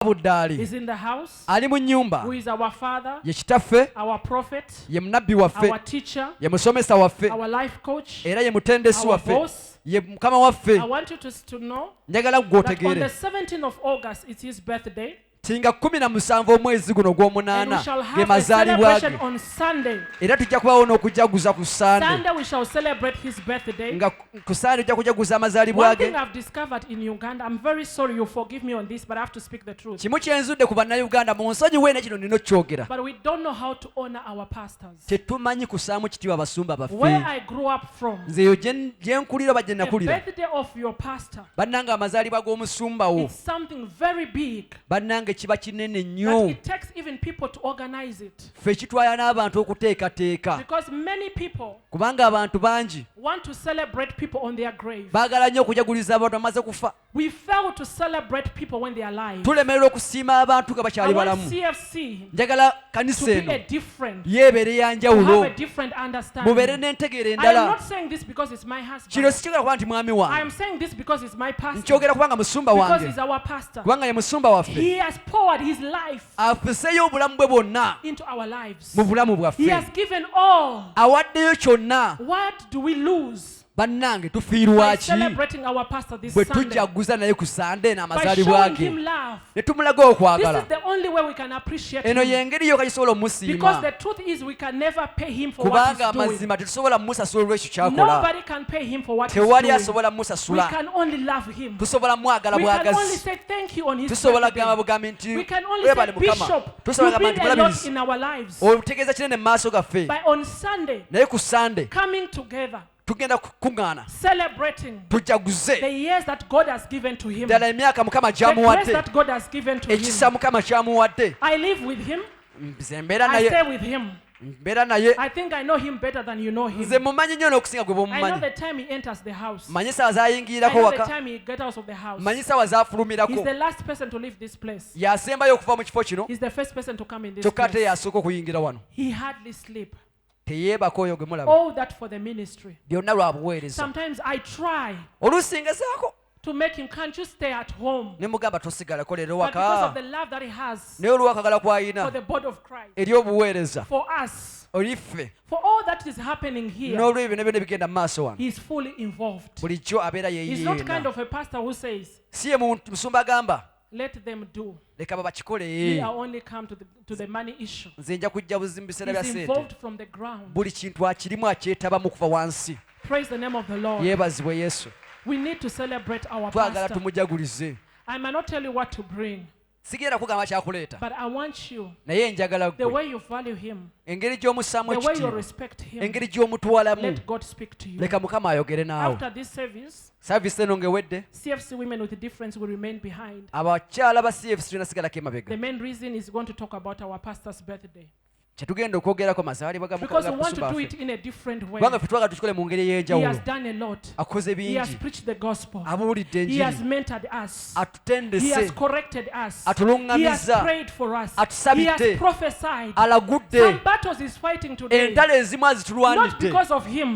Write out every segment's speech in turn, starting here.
is in the house, who is our father, our prophet, our teacher, our life coach, our boss. I want you to know that on the 17th of August it's his birthday. tinga 17 omwezi guno gw'omunaana ge mazaalibwa ge era tujja kubawo n'okujaguza ku Sande nga ku Sande tujja kujaguza amazaalibwa ge. Kimu kyenzudde ku bannayuganda mu nsonyiwe ne kino nina okyogera tetumanyi kusaamu kitiibwa abasumba baffe. Nze eyo gye nkulira oba gye nakulira bannanga amazaalibwa g'omusumba wo bannanga kiba kinene nnyo ffe kitwala n'abantu okuteekateeka kubanga abantu bangi baagala nnyo okujaguliza abantu bamaze kufa. Tulemerera okusiima abantu nga bakyali balamu. Njagala kanisa eno yeebeere ya njawulo mubeere n'entegeera endala. Kino sikyogera kuba nti mwami wange nkyogera kubanga musumba wange kubanga ye musumba waffe afuseeyo obulamu bwe bwonna mu bulamu bwaffe awaddeyo kyonna. Bannange tufiirwa ki bwe tujaguza naye ku Sande n'amazaalibwa ge ne tumulaga okwagala. Eno y'engeri yo kagisobola omusiima kubanga amazima tetusobola musasula olw'ekyo kyakola. Tewali asobola musasula, tusobola mwagala bwagazi, tusobola gamba bugambi nti webale Mukama, tusobola gamba nti mulabirizi otegeeza kinene mu maaso gaffe. Naye ku Sande tugenda kukuŋŋaana tujaguze ddala emyaka Mukama gy'amuwadde, ekisa Mukama ky'amuwadde. Nze mbeera naye nze mumanyi nnyo n'okusinga gwe bw'omumanyi. Manyi essaawa z'ayingirirako waka, manyi essaawa z'afulumirako. Yasembayo okuva mu kifo kino kyokka ate yasooka okuyingira wano. Teyeebako oyo gwe mulaba byonna lwa buweereza. Oluusi ngezaako ne mugamba tosigalako leero waka, naye olw'akwagala kw'ayina eri obuweereza oliffe n'olw'ebyo ne byonna bigenda mu maaso wano bulijjo abeera yeeyeena. Si ye musumba agamba leka babakikole. Nze nja kujja buzimu biseera bya ssente, buli kintu akirimu akyetabamu kuva wansi. Yeebazibwe Yesu. Twagala tumujagulize. Sigenda kugamba kyakuleeta naye njagala gwe engeri gy'omussaamu ekitiibwa, engeri gy'omutwalamu, leka Mukama ayogere naawe. Service eno ng'ewedde abakyala ba CFC tunasigalako emabega. Kyetugenda okwogerako mazaalibwa ga Mukama kubanga ffe twagala tukikole mu ngeri ey'enjawulo. Akoze bingi, abuulidde enjiri, atutendese, atuluŋŋamizza, atusabidde, alagudde. Entalo ezimu azitulwanidde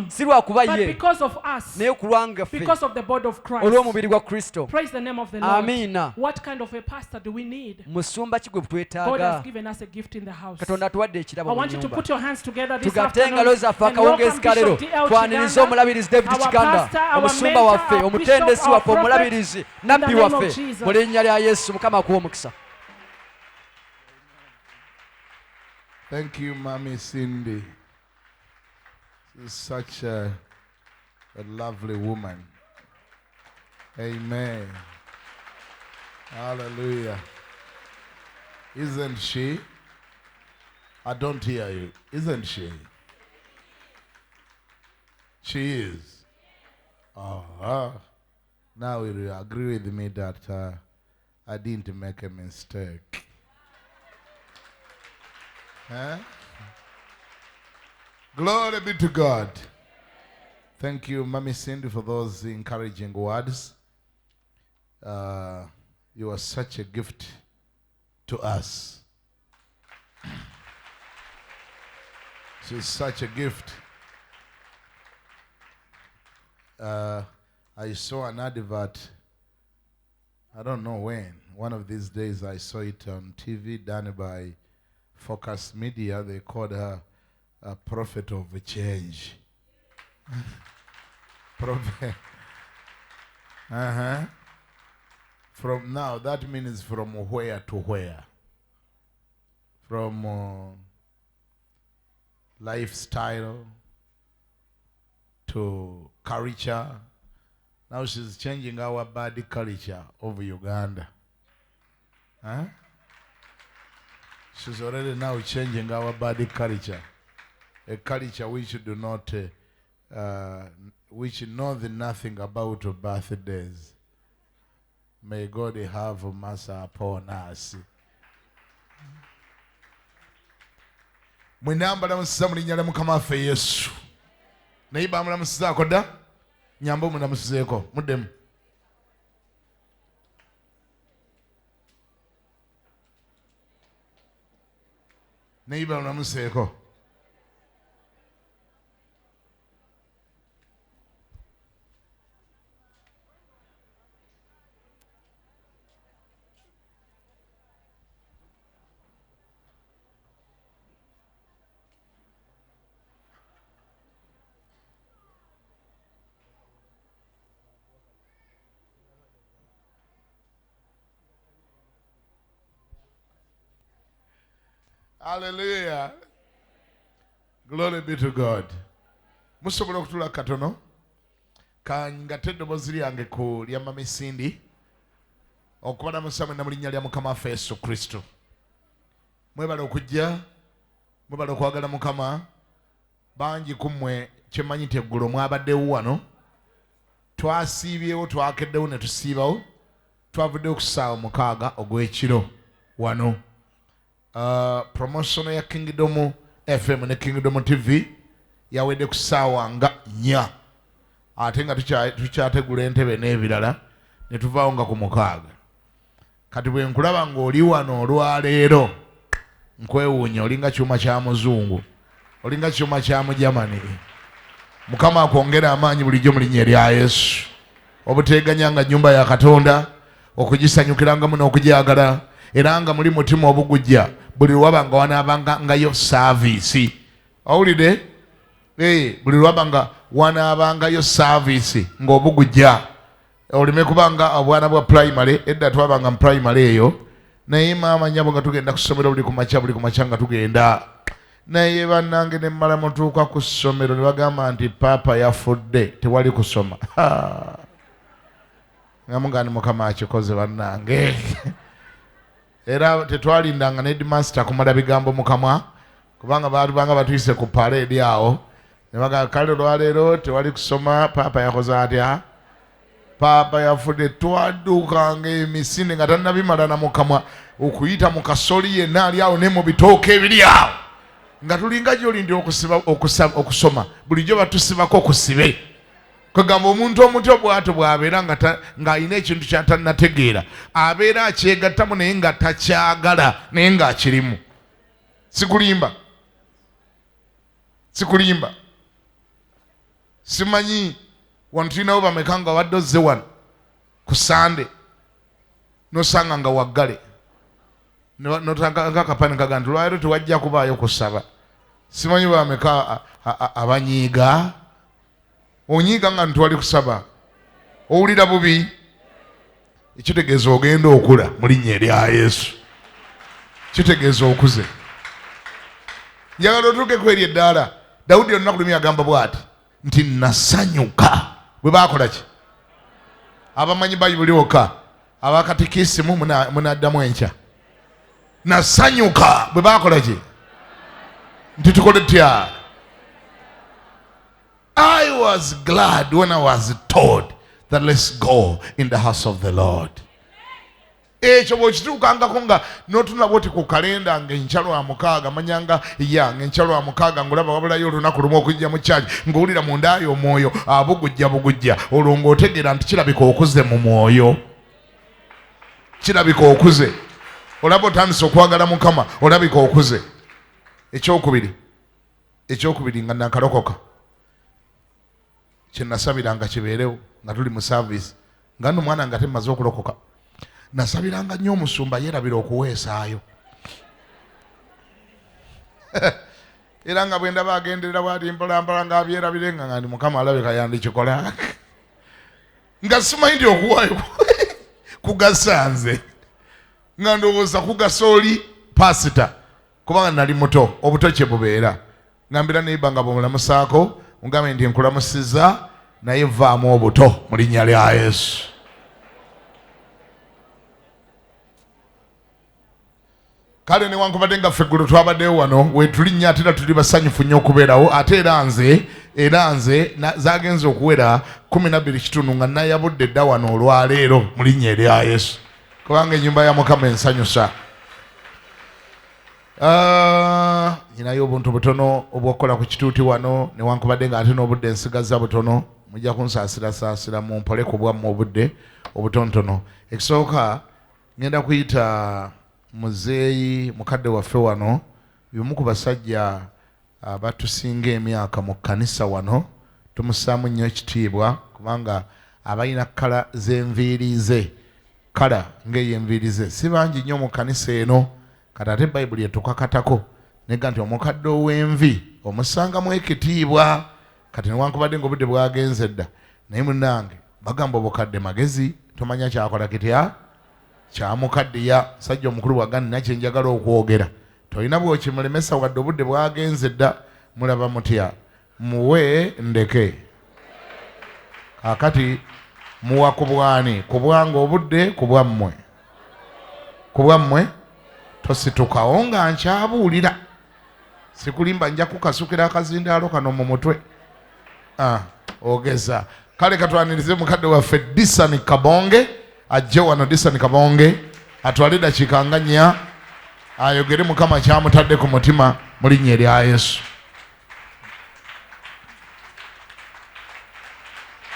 si lwakuba ye naye ku lwangaffe olw'omubiri gwa Kristo. Amiina. Musumba ki gwe twetaaga? Katonda atuwadde ekirabo mu nnyumba. Tugatte engalo zaffe akawungeezi ka leero twanirize omulabirizi David Kiganda, omusumba waffe, omutendesi waffe, omulabirizi, nabbi waffe, mu linnya lya Yesu. Mukama akuwe omukisa. Thank you, Mommy Cindy. She's such a lovely woman. Amen. Hallelujah. Isn't she? I don't hear you. Isn't she? She is. Now you agree with me that I didn't make a mistake. Huh? Glory be to God. Thank you, Mommy Cindy, for those encouraging words. You are such a gift to us. She's such a gift. I saw an advert I don't know when. One of these days I saw it on TV done by Focus Media. They called her a prophet of change. Prophet. From now, that means from where to where? From lifestyle to culture. Now she's changing our body culture of Uganda. She's already now changing our body culture. A culture which do not, which knows nothing about birthdays. May God have mercy upon us. Mwinambala musisa mulinyala mukama waffe Yesu. Neiba mulamusizaako dda? Nyambo munamusizeeko. Muddemu. Neiba munamusizeeko. Hallelujah. Glory be to God. Musobola okutula katono. Kangate ddoboozi lyange ku lya Mama Cindy. Okubala musamwe na mulinnya lya Mukama waffe Yesu Kristo. Mwebale okujja. Mwebale okwagala Mukama. Bangi kummwe kyemanyi nti eggulo mwabaddewo wano. Twasiibyewo twakeddewo ne tusiibawo. Twavuddewo ku ssaawa 6 ogw'ekiro wano. Promotion ya Kingdom FM ne Kingdom TV yawedde ku ssaawa nga 4. Ate nga tukyategula entebe n'ebirala ne tuvaawo nga ku 6. Kati bwe nkulaba ng'oli wano olwaleero nkwewuunya, olinga kyuma kya muzungu, olinga kyuma kya mujamani. Mukama akwongera amaanyi bulijjo mu linnya lya Yesu. Obuteeganya nga nnyumba ya Katonda, okugisanyukirangamu n'okujagala, era nga muli mutima obugujja buli lwabanga wanaabanga ngayo service. Owulidde? Buli lwabanga wanaabangayo service ng'obugujja. Olime kubanga obwana bwa primary, edda twabanga mu primary eyo. Naye maama nyabo nga tugenda ku ssomero buli kumakya nga tugenda. Naye bannange ne mmala mutuuka ku ssomero ne bagamba nti paapa yafudde, tewali kusoma. Nga mugani Mukama akikoze bannange. Era tetwalindanga ne headmaster kumala bigambo mukamwa kubanga baatubanga batuyise ku parade awo ne baga kale olwaleero tewali kusoma, paapa yakoze atya, paapa yafudde. Twadukanga emisinde nga tannabimala na mukamwa okuyita mu kasoli yenna ali awo ne mu bitooke ebiri awo nga tulinga gy'olindira okusoma bulijjo batusibako okusibe. Kagamba omuntu omutyo bw'ato bw'abeera nga alina ekintu ky'atannategeera abeera akyegattamu naye nga takyagala naye ng'akirimu. Sikulimba. Simanyi wano tulinawo bameka nga wadde ozze wano ku Sande n'osanga nga waggale n'akapani kaga nti lwaleero tewajja kubaayo kusaba. Simanyi bameka abanyiiga. Onyiiga nga ntwali kusaba. Owulira bubi. Ekitegeeza ogenda okula mu linnya erya Yesu. Kitegeeza okuze. Njagala otuuke ku eryo eddaala. Dawudi olunaku lumu yagamba bw'ati nti nasanyuka. Bwe baakola ki? Abamanyi Bayibuli wokka. Abakatikisimu munaddamu enkya. Nasanyuka. Bwe baakola ki? Nti tukole tutya? I was glad when I was told that let's go in the house of the Lord. Ekyo bw'okituukangako nga n'otunula bw'oti ku kalenda ng'enkya lwa 6 manyanga ng'enkya lwa 6 ng'olaba wabulayo olunaku lumu okujja mu kyaki ng'owulira munda yo omwoyo bugujja olwo ng'otegeera nti kirabika okuze mu mwoyo. Kirabika okuze. Olaba otandise okwagala Mukama, olabika okuze. Ekyokubiri nga nakalokoka. Kye nasabiranga kibeerewo nga tuli mu service nga nno mwana nga temaze okulokoka. nasabiranga nnyo omusumba yeerabira okuweesaayo era nga bwe ndaba agenderera bw'ati mpolampola nga abyerabirenga nga ndi Mukama alabika yandikikola nga simanyi nti okuwaayo kugasanze nga ndowooza kugasa oli pasita kubanga nali muto obuto kye bubeera ngambira neiba nga bwomulamusaako ngambe nti nkulamusiza naye vaamu obuto mu linnya lya Yesu. Kale newankubadde nga ffe eggulu twabaddeyo wano wetulinnya ate era tuli basanyufu nnyo okubeerawo ate era nze zagenze okuwera 12 kitundu nga nayabudde dda wano olwaleero mu linnya erya Yesu kubanga ennyumba ya Mukama ensanyusa. Nyinayo obuntu butono obw'okukola ku kituuti wano newankubadde nga ate n'obudde nsigaza butono mujja kunsaasirasaasira mu mpole ku bwammwe obudde obutonotono. Ekisooka ngenda kuyita muzeeyi mukadde waffe wano bimu ku basajja abatusinga emyaka mu kkanisa wano tumusaamu nnyo ekitiibwa kubanga abalina kala z'enviiri ze kala ng'ey'enviiri ze si bangi nnyo mu kkanisa eno kati ate bayibuli etukakatako nega nti omukadde ow'envi omusangamu ekitiibwa kati newankubadde ng'obudde bwagenze dda naye munnange bagamba obukadde magezi tomanya kyakola kitya kyamukaddiya sajja omukulu wagani nakye njagala okwogera tolina bwokimulemesa wadde obudde bwagenze dda mulaba mutya muwe ndeke kakati muwa ku bwani ku bwange obudde ku bwammwe tositukawo nga nkyabuulira sikulimba nja kukasukira akazindaalo kano mu mutwe ogeza kale katwanirize mukadde waffe Disani Kabonge ajje wano. Disani Kabonge atwale dakiika nga 4 ayogere Mukama kyamutadde ku mutima mu linnya erya Yesu.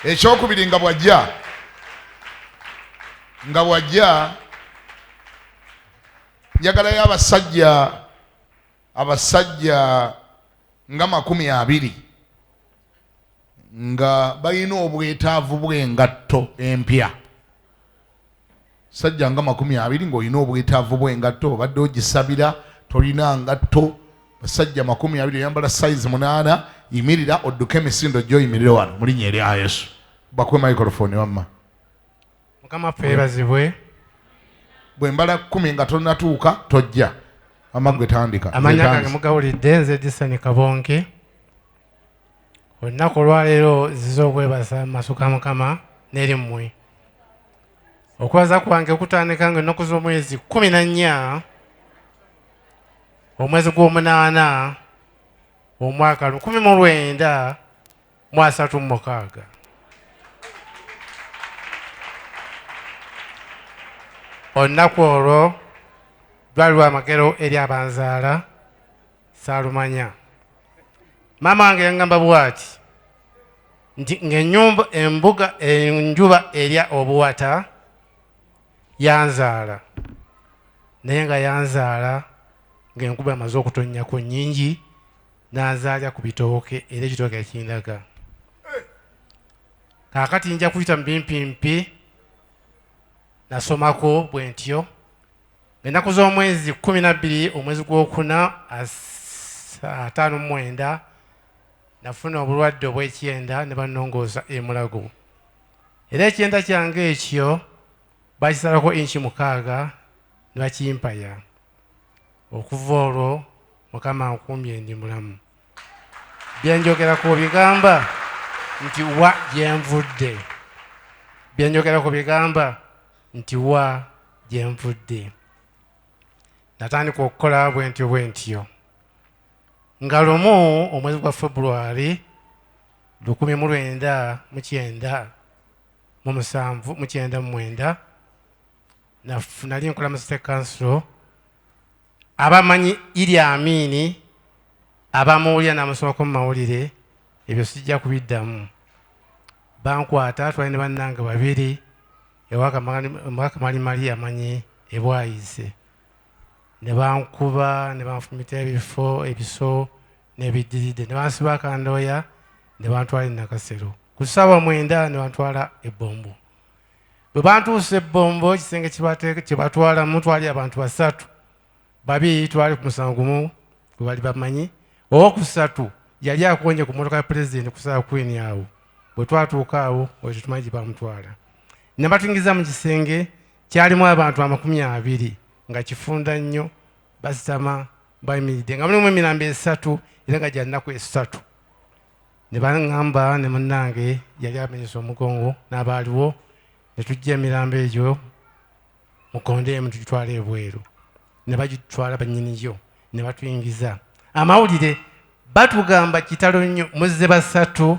Ekyokubiri nga bwajja njagalayo abasajja nga 20 nga balina obwetaavu bw'engatto empya. Sajja nga 20 ng'olina obwetaavu bw'engatto obadde ogisabira tolina ngatto. Basajja 20 oyambala size 8 yimirira odduke emisindo gy'oyimirire wano mu linnya erya Yesu. Bakwe microphone wamma. Mukama ffe yeebazibwe. Bwe mbala 10 nga tonatuuka tojja amagwe tandika. Amanya gange mugawulidde nze Disani Kabonge. Olunaku olwaleero zize okwebaza masuka Mukama n'eri mmwe. Okwaza kwange kutandika nga ennaku z'omwezi 14 omwezi gw'omunaana omwaka 1936. Olunaku olwo lwali lwamagero eri abanzaala saalumanya. Maama wange yangamba bw'ati nti enjuba erya obuwata yanzaala naye nga yanzaala ng'enkuba amaze okutonnyako nnyingi n'azaalya ku bitooke era ekitooke ekindaga. Kaakati nja kuyita mu bimpimpi nasomako bwe ntyo ennaku z'omwezi 12 omwezi gw'okuna 59 nafuna obulwadde obw'ekyenda ne bannongoosa emulago era ekyenda kyange ekyo bakisalako inchi 6 ne bakimpaya. Okuva olwo Mukama nkumbye ndi mulamu. Byenjogerako bigamba nti wa gyenvudde. Byenjogerako bigamba nti wa gyenvudde. Natandika okukola bwe ntyo nga lumu omwezi gwa February 1997 nali nkola mu State Council. Abamanyi Idi Amini abamuwulira n'amusomako mu mawulire ebyo sijja kubiddamu. Bankwata twali ne bannange 2 ewakamalima amanyi ebwayise ne bankuba ne banfumita ebiso n'ebiddiridde ne bansiba akandooya ne bantwala e Nakasero. Ku ssaawa 9 ne bantwala ebbombo. bwe bantuuse ebbombo ekisenge kye batwalamu twali abantu 3, 2 twali ku musango gumu gwe bali bamanyi, owokusatu yali akonye ku mmotoka ya pulezidenti kusaba Queen awo. Bwe twatuuka awo ekyo tumanyi gye bamutwala. Ne batuyingiza mu kisenge kyalimu abantu 20 nga kifunda nnyo, basitama bayimiridde nga mulimu emirambo 3 era nga gya nnaku 3. Ne baŋŋamba ne munnange yali amenyesa omugongo n'abaaliwo, ne tujja emirambo egyo mu kondeemu tugitwala ebweru. Ne bagitwala bannyiniyo ne batuyingiza. Amawulire batugamba kitalo nnyo, muzze 3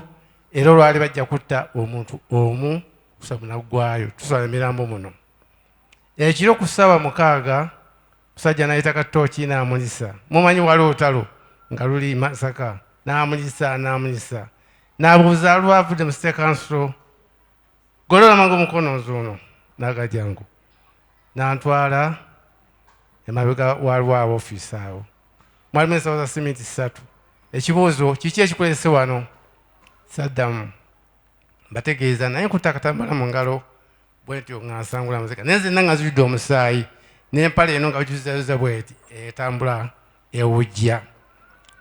era olwali bajja kutta omuntu omu kusaba naggwayo, tusala emirambo muno. Ekiro ku ssaawa 6 musajja n'ayita katooki n'amulisa. Mumanyi wali olutalo nga luli Masaka, n'amulisa n'abuuza lwavudde mu State Council, golola mangu omukono nzuuno n'agajangu, n'antwala emabega waliwo ofiisi awo. Mwalimu ensawo za simenti 3. Ekibuuzo, kiki ekikolese wano? Saddamu. Mbategeeza naye nkutta akatambala mu ngalo bwentyo nga nsangula muzika. Naye nzenna nga zijjudde omusaayi n'empale eno nga bajuzizaazuza bweti etambula ewujja.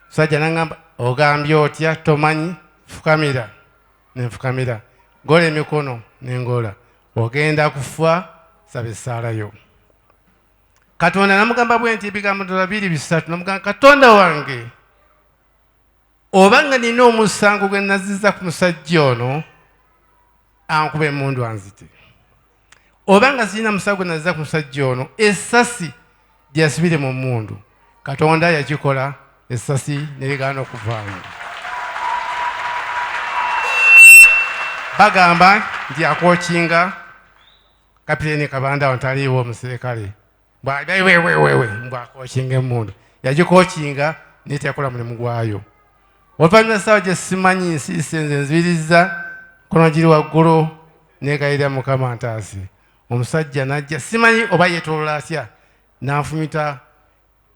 Musajja n'aŋŋamba, ogambye otya? Tomanyi? Fukamira. Ne nfukamira. Gola emikono ne ngola. Ogenda kufa, saba essaala yo. Katonda namugamba bwenti ebigambo 2-3. Namugamba, Katonda wange, obanga nina omusango gwe nazizza ku musajja ono, ankube emmundu anzite. Obanga sirina musango gwe nazizza ku musajja ono, essasi lyasibire mu mmundu. Katonda yakikola, essasi ne ligaana okuvaamu. Bagamba nti akookinga Kapiteeni Kabanda ontaliiwo omuserikale. Mbwakookinga emmundu. Yagikookinga naye teyakola mulimu gwayo. Oluvannyuma essaawa gye simanyi nsiise nze nzibiriza kono giri waggulu neegayirira Mukama ntaase. Omusajja n'ajja, simanyi oba yeetolola atya, n'anfumita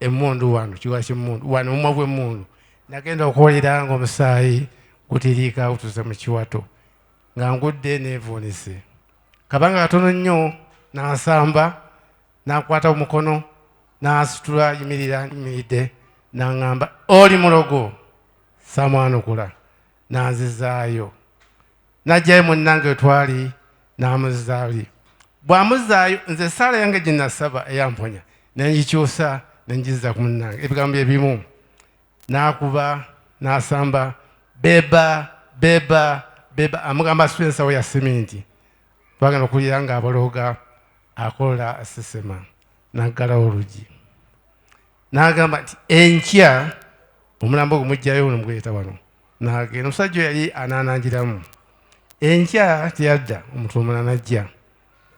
emmundu wano, kiwa ky'emmundu wano mumwa gw'emmundu. Nagenda okuwulira ng'omusaayi gutiriika gutuuse mu kiwato nga ngudde neevuunise. Kabanga katono nnyo n'ansamba, n'akwata omukono, n'asitula yimiridde, n'aŋŋamba, oli mulogo, samwanukula. N'anzizaayo. N'ajjayo munnange we twali n'amuzaayo. Bw'amuzaayo, nze essaala yange gye nasaba eyamponya ne ngikyusa ne ngizza ku munnange. Ebigambo ebimu n'akuba n'asamba, beba, amugamba asitule ensawo ya simenti. Twagenda okuwulira ng'abaloga akola asesema, n'aggalawo oluggi. N'agamba nti enkya omulambo gumuggyayo n'omuguleeta wano. N'agenda, omusajja oyo yali anaanangiramu. Enkya teyadda, omutuumula n'ajja.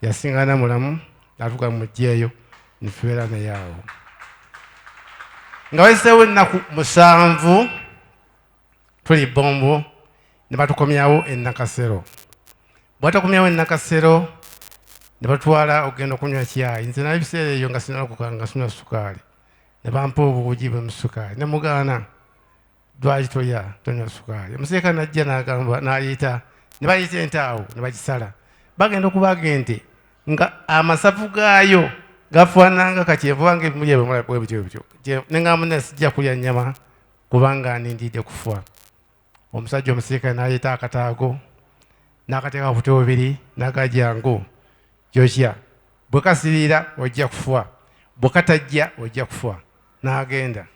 Yasingana mulamu, n'atuuka mumuggyeeyo, ne tubeera naye awo. Nga wayiseewo ennaku 7 tuli Bombo, ne batukomyawo e Nakasero. Bwatakomyawo e Nakasero, ne batwala okugenda okunywa caayi. Nze naye ebiseera eyo nga sinala kukanga sina sukaali. Ne bampa obuugi bw'emusukaali. Ne mugaana, lwaki tonywa sukaali? Omuserikale n'ajja n'agamba, n'ayita, ne bayita ente awo, ne bagisala. Bagenda okubaga ente nga amasavu gaayo gafaananga kakyenvu wange ebimuli ebyo bityo. Ne ngamba nne sijja kulya nnyama kubanga nindidde kufa. Omusajja omuserikale n'ayita akataago, n'akateeka ku butebe bubiri, n'agajangu, gyokya. Bwe kasiriira ojja kufa, bwe katajja ojja kufa. N'agenda.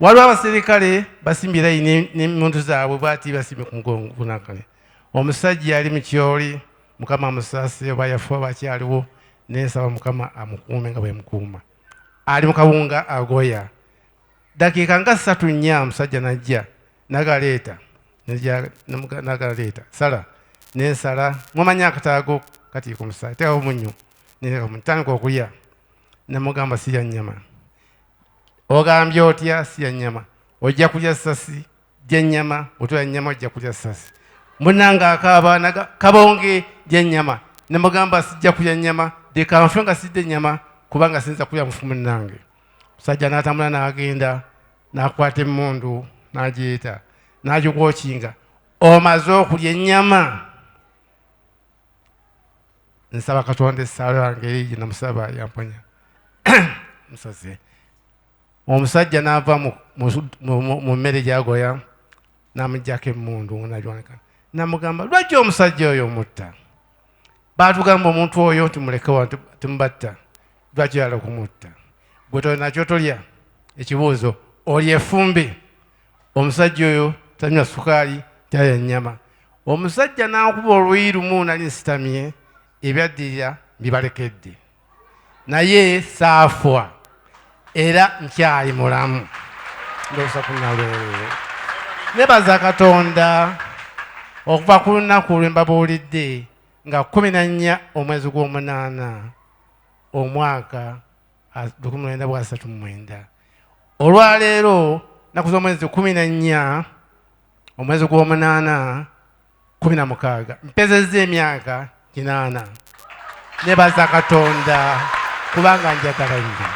Waliwo abaserikale basimbye layini n'emmundu zaabwe bw'ati basimbye ku mugongo bunakane. Omusajja yali mu kyoli, Mukama amusaase, oba yafa bakyaliwo, n'ensaba Mukama amukuume nga bwe mukuuma. Ali mu kawunga agoya. Dakiika nga 3 omusajja n'ajja n'agaleeta. N'agaleeta. Sala. N'ensala. Mumanyi akataago katiika omusaayi. Teekawo munnyo. Ntandika okulya. Ne mugamba sirya nnyama. Ogambye otya? Sirya nnyama. Ojja kulya ssasi gy'ennyama, otulya nnyama ojja kulya ssasi. Munnange akaaba kabonge gy'ennyama. Ne mugamba sijja kulya nnyama, leka nfe nga sidde nnyama kubanga sinza kulya mufu munnange. Musajja n'atambula n'agenda, n'akwata emmundu, n'agiyita, n'agikwokinga. Omaze okulya ennyama? nsaba Katonda essaala yange eri namusaba yamponya musaze. Omusajja n'ava mu mmere gy'agoya n'amuggyako emmundu najwanika. Namugamba lwaki omusajja oyo omutta? Baatugamba omuntu oyo tumulekewo tumubatta. Lwaki oyala okumutta? Gwe tolina ky'otolya? Ekibuuzo olya effumbi. Omusajja oyo tanywa sukaali talya nnyama. Omusajja n'ankuba oluyi lumu nali nsitamye ebyaddirira bibalekedde. Naye saafwa era nkyali mulamu. Ndowooza kunnalwewo. Nebaza Katonda okuva ku lunaku lwe mbabuulidde nga 14 omwezi gw'omunaana omwaka 1939. Olwaleero naku z'omwezi 14 omwezi gw'omunaana 16 mpezezza emyaka 8. Nebaza Katonda kubanga njagala nnyo.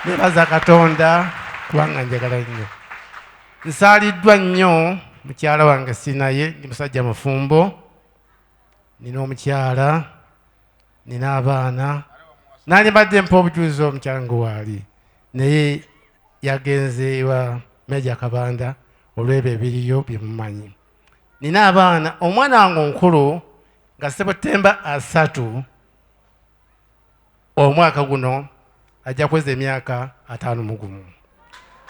Nebaza Katonda kubanga njagala nnyo. Nsaaliddwa nnyo mukyala wange sinaye, ndi musajja mufumbo, nina omukyala, nina abaana. Nali mbadde mpa obujulizi omukyala ngo waali, naye yagenze ewa Meja Kabanda olw'ebyo ebiriyo bye mumanyi. Nina abaana, omwana wange omukulu nga Septemba 3 omwaka guno ajja kuweza emyaka 51.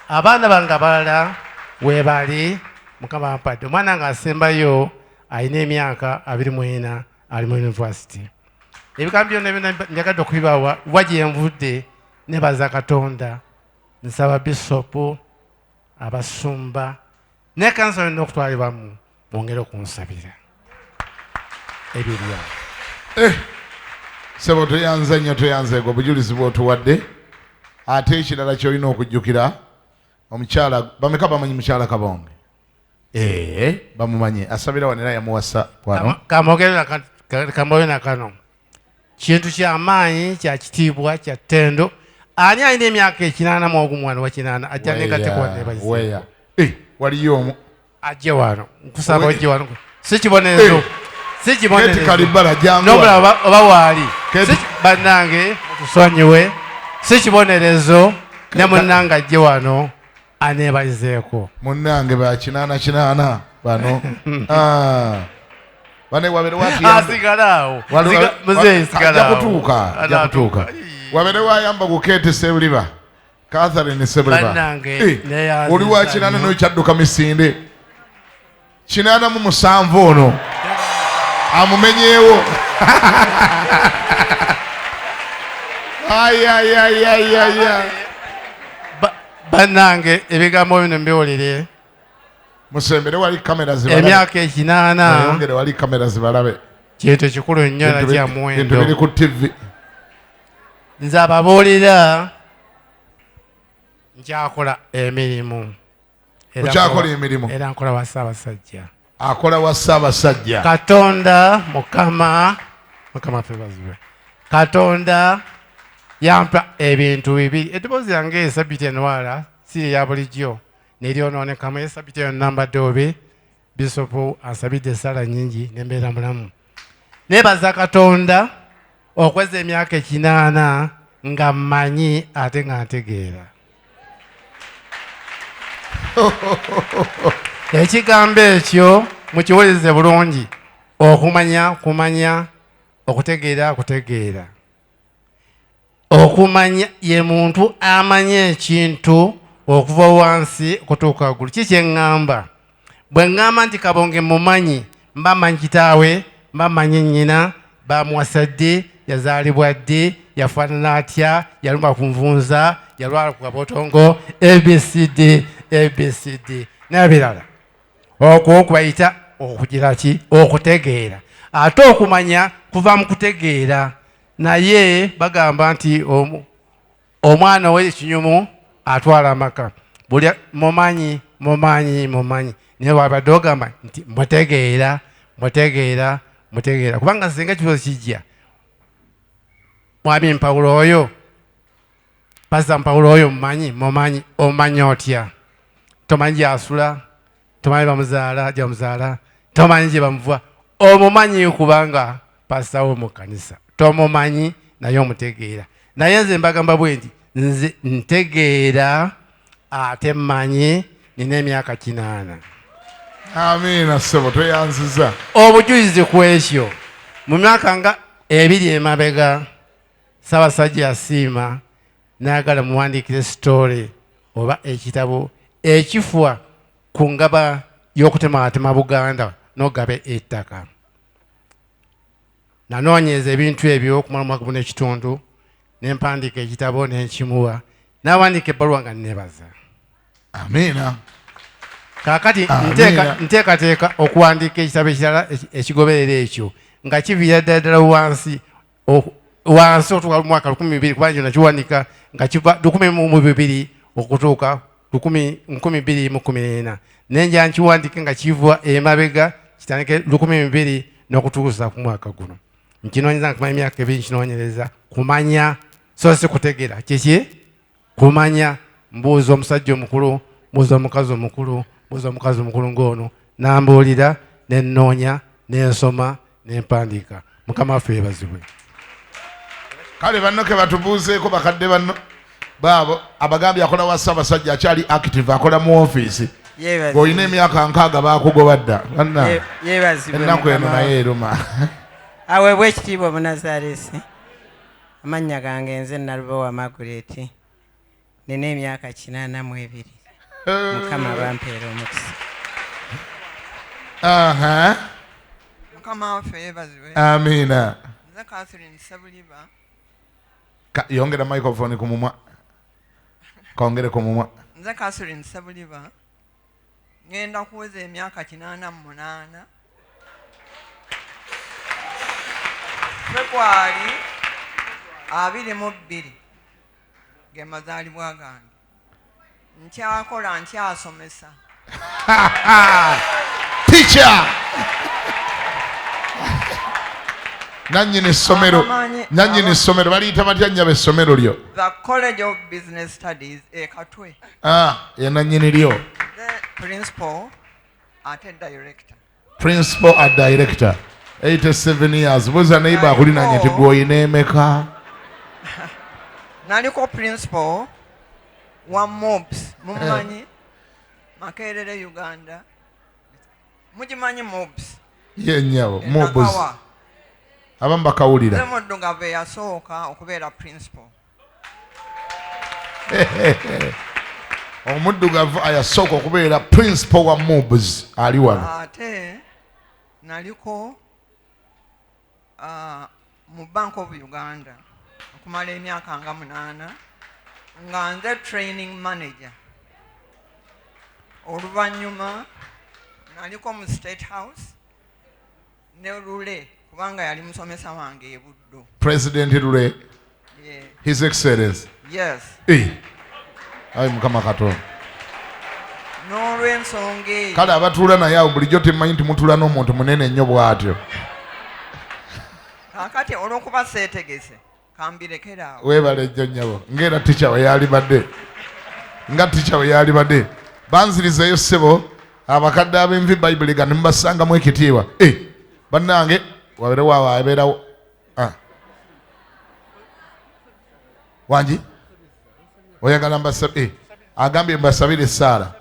Abaana bange abalala weebali Mukama ampadde. Omwana nga asembayo alina emyaka 24 ali mu university. Ebigambo byonna njagadde okubibawa wagye nvudde. Nebaza Katonda, nsaba bisopu, abasumba ne kanisa yonna okutwalibwamu bongere okunsabira ebirya. Sebo toyanze nnyo, toyanze gwe obujulizi bw'otuwadde. Ate ekirala ky'olina okujjukira omukyala bameka bamanyi mukyala Kabonge? Bamumanyi. Asabira wanera yamuwasa kwano. Kamogere na kano kintu ky'amaanyi kya kitiibwa kya ttendo. Ani alina emyaka 81 wa 8 ajja negatekwanebazi weya waliyo omu ajje wano nkusaba ojje wano. Si kibonerezo, si kibonerezo. Keti kalibala jangu nobula oba waali bannange tusonyiwe. Si kibonerezo ne munnange ajje wano aneebazeeko. Munnange ba 8 bano bane wabere wati asigalaawo muzeeyi sigalaawo ajja kutuuka. Wabere wayamba gukete Sebuliba Catherine Sebuliba oli wa 8 n'okyadduka misinde 87 ono amumenyeewo. Bannange ebigambo bino mbiwulire. Musembere wali kamera zibalabe. Emyaka 8 yongere wali kamera zibalabe. Kintu kikulu nnyo na kya muwendo. Bintu biri ku TV. Nze ababuulira nkyakola emirimu. Okyakola emirimu. Era nkola wa Ssaabasajja. Akola wa Ssaabasajja. Katonda Mukama febazibwe. Katonda yampa ebintu bibiri. Eddoboozi yange esabbiiti enwala si eya bulijjo neryonoonekamu. Esabbiiti eyo nambadde obe bisopu ansabidde essala nnyingi ne mbeera mulamu. Nebaza Katonda okweza emyaka 8 nga mmanyi ate nga ntegeera. Ekigambo ekyo mukiwulirize bulungi. Kumanya, okutegeera. Okumanya ye muntu amanya ekintu okuva wansi okutuuka waggulu. Kiki eŋŋamba? Bwe ŋŋamba nti Kabonge mumanyi, mba mmanyi kitaawe, mba mmanyi nnyina, bamuwasa ddi, yazaalibwa ddi, yafaanana atya, yalumba ku nvunza, yalwala ku kabotongo, ABCD n'ebirala. Okwo kubayita okugira ki? Okutegeera. Ate okumanya kuva mu kutegeera. Naye bagamba nti omwana ow'ekinyumu atwala amaka. Buli mumanyi. Naye wabadde ogamba nti mutegeera. Kubanga singa kibuzo kijja, Mwami Mpawulo oyo, Pastor Mpawulo oyo mumanyi, omanyi otya? Tomanyi gy'asula, tomanyi bamuzaala, tomanyi gye bamuva. Omumanyi kubanga passawo mu kanisa tomumanyi naye omutegeera naye nze mbagamba bwe nti nze ntegeera ate mmanyi nina emyaka 8. Amina ssebo tweyanziza. Obujulizi ku ekyo mu myaka nga 2 emabega Ssaabasajja yasiima n'ayagala muwandiikire sitole oba ekitabo ekifwa ku ngaba y'okutematema Buganda n'ogabe ettaka. Nanoonyeza ebintu ebyo okumala omwaka gumu n'ekitundu ne mpandiika ekitabo ne nkimuwa n'awandiika ebbaluwa nga nneebaza. Amina. Kaakati nteekateeka okuwandiika ekitabo ekirala ekigoberera ekyo nga kiviira ddala wansi otwala mu mwaka 2000 kubanga nakiwandiika nga kiva 2002 okutuuka 2014 nenja nkiwandiike nga kiva emabega kitandike 2002 n'okutuusa ku mwaka guno. Nkinoonyeza nkumanya emyaka 2 nkinoonyereza kumanya so si kutegeera kiki kumanya. Mbuuza omusajja omukulu, mbuuza omukazi omukulu, mbuuza omukazi omukulu ng'ono n'ambuulira ne nnoonya ne nsoma ne mpandiika. Mukama waffe yeebazibwe. Kale banno ke batubuuzeeko bakadde banno baabo abagambye akola wa Ssaabasajja akyali active akola mu ofiisi. Olina emyaka 6 baakugoba dda. Ennaku eno naye eruma. Aweebwa ekitiibwa Omunazaaleesi. Amannya gange nze Nalubowa Margaret. Nina emyaka 82. Mukama bampeera omukisa. Mukama waffe yeebazibwe. Amina. Nze Catherine Sabuliba. Yongera microphone ku mumwa. Kaongere ku mumwa. Nze Catherine Sabuliba. Ngenda kuweza emyaka 88. February 22 ge mazaalibwa gange. Nkyakola nkyasomesa. Teacher. Nanyini essomero. Nanyini essomero baliyita batya nnyaba essomero lyo? The College of Business Studies Katwe. Ye nanyini lyo. The principal ate director. Principal and director. 87 years. Buza neighbor akulinanye nti gwoyina emeka. Naliko principal wa mobs. Mumanyi Makerere Uganda. Mugimanyi mobs. Ye nnyabo mobs. Abamu bakawulira. Nze Muddugavu yasooka okubeera principal. Omuddugavu ayasooka okubeera principal wa mobs ali wano. Ate naliko mu Bank of Uganda okumala emyaka nga 8 nga nze training manager. Oluvannyuma naliko mu State House ne Rule kubanga yali musomesa wange e Buddo. President Rule. Yeah. His Excellency. Yes. Ayi Mukama Katonda. N'olw'ensonga eyo. Kale abatuula naye awo bulijjo temumanyi nti mutuula n'omuntu munene nnyo bw'atyo. Kakati olw'okuba seetegese kambirekeraawo. Weebale jjo nnyabo ng'era tica we yali badde. Nga tica we yali badde. Banzirizeyo ssebo abakadde ab'envi Bayibuli ga ne mubasangamu ekitiibwa. Bannange wabeerewo awo abeerawo. Wangi oyagala mbasabe agambye mbasabire essaala.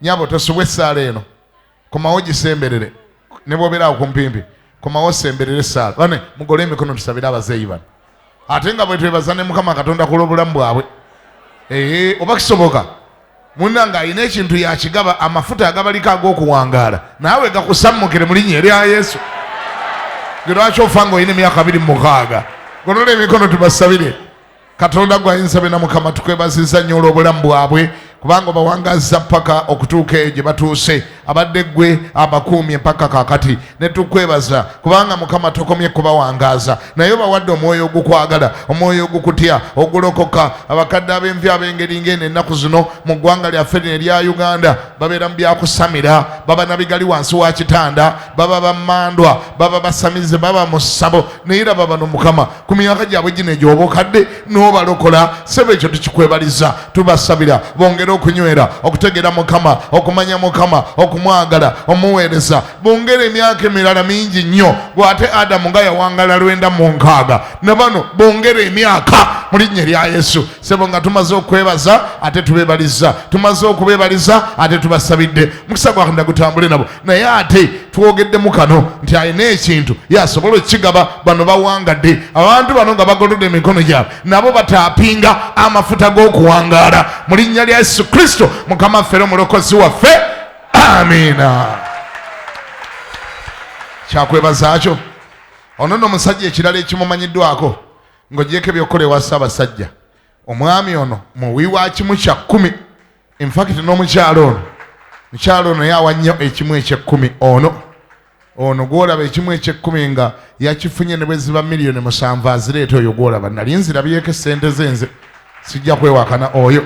Nyabo tosubwe essaala eno komawo gisemberere ne bw'obeera awo ku mpimpi komawo osemberere essaala. Bane mugole emikono tusabire abazeeyi bano ate nga bwe twebaza ne Mukama Katonda ku lw'obulamu bwabwe. Oba kisoboka munnange alina ekintu yakigaba amafuta agabaliko ag'okuwangaala naawe gakusammukire mu linnya erya Yesu. Lwaki ofa ng'olina emyaka 26? Gonola emikono tubasabire. Katonda gwayinsabe na Mukama tukwebaziza nnyo olw'obulamu bwabwe kubanga bawangazza paka okutuuka eyo gye batuuse abadde ggwe abakuumye paka kaakati ne tukwebaza kubanga Mukama tokomye kubawangaza naye bawadde omwoyo ogukwagala omwoyo ogukutya ogulokoka. Abakadde ab'envi ab'engeri ng'eno ennaku zino mu ggwanga lyaffe lino erya Uganda babeera mu byakusamira baba nabigali wansi wa kitanda baba bammandwa baba basamize baba mu ssabo naye raba bano Mukama ku myaka gyabwe gino egy'obukadde n'obalokola sebe ekyo tukikwebaliza tubasabira bongere okunywera okutegeera Mukama okumanya Mukama okumwagala omuweereza bongere emyaka emirala mingi nnyo bw'ate adamu nga yawangala 96 ne bano bongere emyaka mu linnya lya yesu. Sebo nga tumaze okwebaza ate tubeebaliza, tumaze okubeebaliza ate tubasabidde mukisa gwa Katonda gutambule nabo. Naye ate twogeddemu kano nti alina ekintu yasobola okukigaba bano bawangadde. Abantu bano nga bagolodde emikono gyabwe nabo bataapinga amafuta g'okuwangaala mu linnya lya Yesu Kristo Mukama waffe era omulokozi waffe. Amiina. Kyakwebaza kyo ono nno omusajja ekirala ekimumanyiddwako ng'ogyeko ebyokola ewa Ssaabasajja. Omwami ono muwi wa kimu kya 10. In fact mukyalo ono yawa nnyo ekimu eky'ekkumi. Ono gwolaba ekimu eky'ekkumi nga yakifunye ne bwe ziba miliyoni 7 azireeta oyo gwolaba. Nali nzirabyeko essente zenze sijja kwewakana oyo.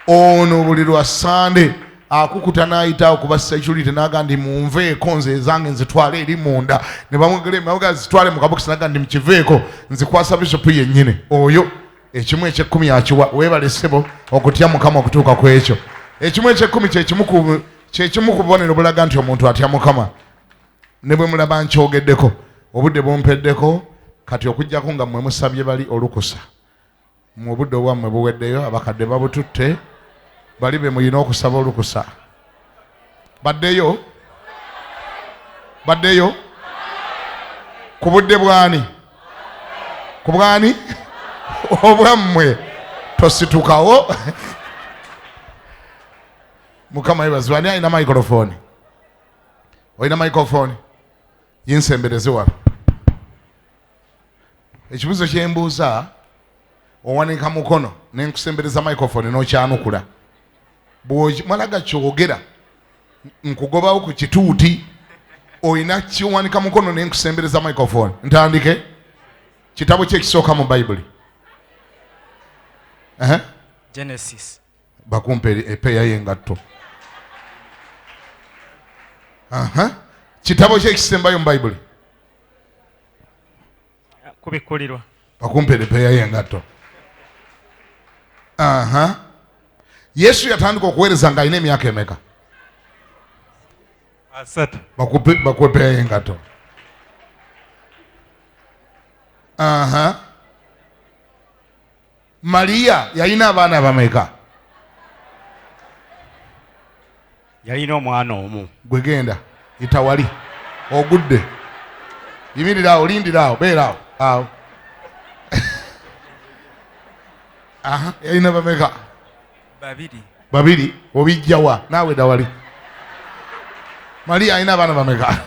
Ono buli lwa Sande akukuta n'ayita okuba security n'aga ndi munveeko nze ezange nzitwale eri munda ne bamugera emabega zitwale mu kabokisi n'aga ndi mukiveeko nzikwasa bishopu yennyini. Oyo ekimu eky'ekkumi akiwa. Weebale ssebo okutya Mukama okutuuka ku ekyo. Ekimu eky'ekkumi kyekimu ku bubonero bulaga nti omuntu atya Mukama. Ne bwe mulaba nkyogeddeko obudde bumpeddeko kati okuggyako nga mmwe musabye bali olukusa mu budde obwammwe buweddeyo abakadde babututte bali be mulina okusaba olukusa. Baddeyo ku budde bwani ku bwani obwammwe tositukawo. Mukama yeebazibwe. Ani alina microphone? Olina microphone? Yinsembereze wano. Ekibuzo kyembuuza owanika mukono nenkusembereza microphone n'okyanukula. Bw'omalaga kyogera nkugobawo ku kituuti olina kiwanika mukono nenkusembereza microphone. Ntandike. Kitabo ky'ekisooka mu Bayibuli. Genesis. Bakumpe epeya y'engatto. Kitabo ky'ekisembayo mu Bayibuli. Kubikkulirwa. Bakumpe epeya y'engatto. Yesu yatandika okuweereza ng'alina emyaka emeka? 3. Bakupe epeya y'engatto. Mariya yalina abaana bameka? Yalina omwana omu. Gwe genda itawali ogudde yimirira awo lindira awo beera awo. Yalina bameka? 2. Babiri. Obijjawa naawe dawali. Mariya alina abaana bameka?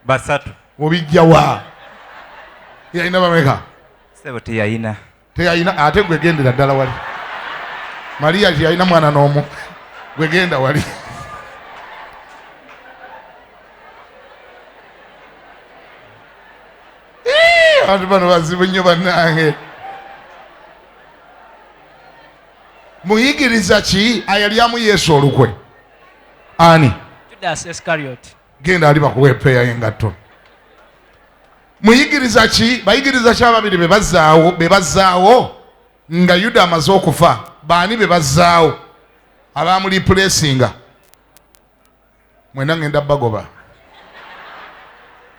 3. Obijjawa yalina bameka? Sebo teyalina. Ate gwe gendera ddala wali. Mariya teyalina mwana n'omu. Gwe genda wali. Abantu bano bazibu nnyo bannange. Muyigiriza ki ayalyamu Yesu olukwe? Ani? Judas Iscariot. Genda ali bakuwa epeeya y'engatto. Muyigiriza ki bayigiriza ki ababiri be bazaawo nga Yuda amaze okufa? Baani be bazaawo abamulipulesinga? Mwena ngenda bagoba.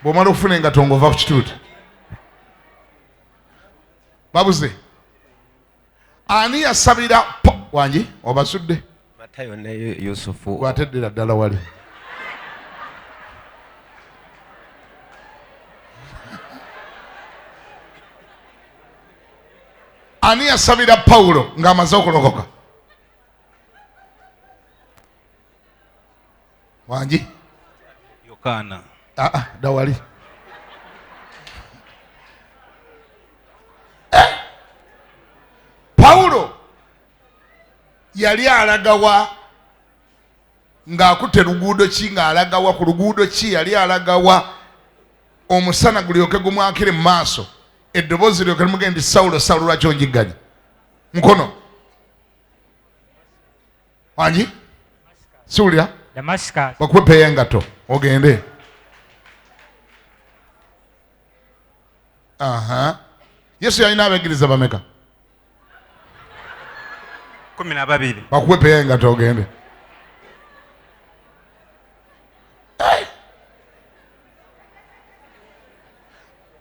Bw'omala okufuna engatto ng'ova ku kituuti. Babuze. Ani yasabira wangi obasudde? Matayo ne Yusufu. Gwateddera ddala wali. Ani yasabira Pawulo ng'amaze okulokoka? Wangi? Yokaana. Dawali. Pawulo yali alagawa ng'akutte luguudo ki ng'alagawa ku luguudo ki yali alagawa omusana gulyoke gumwakire mu maaso eddoboozi lyoke limugende nti Sawulo Sawulo lwaki onjigganya mukono wangi siwulira Damascus. bakupe engato ogende. Yesu yalina abeegiriza bameka? 12. Bakupe engato ogende.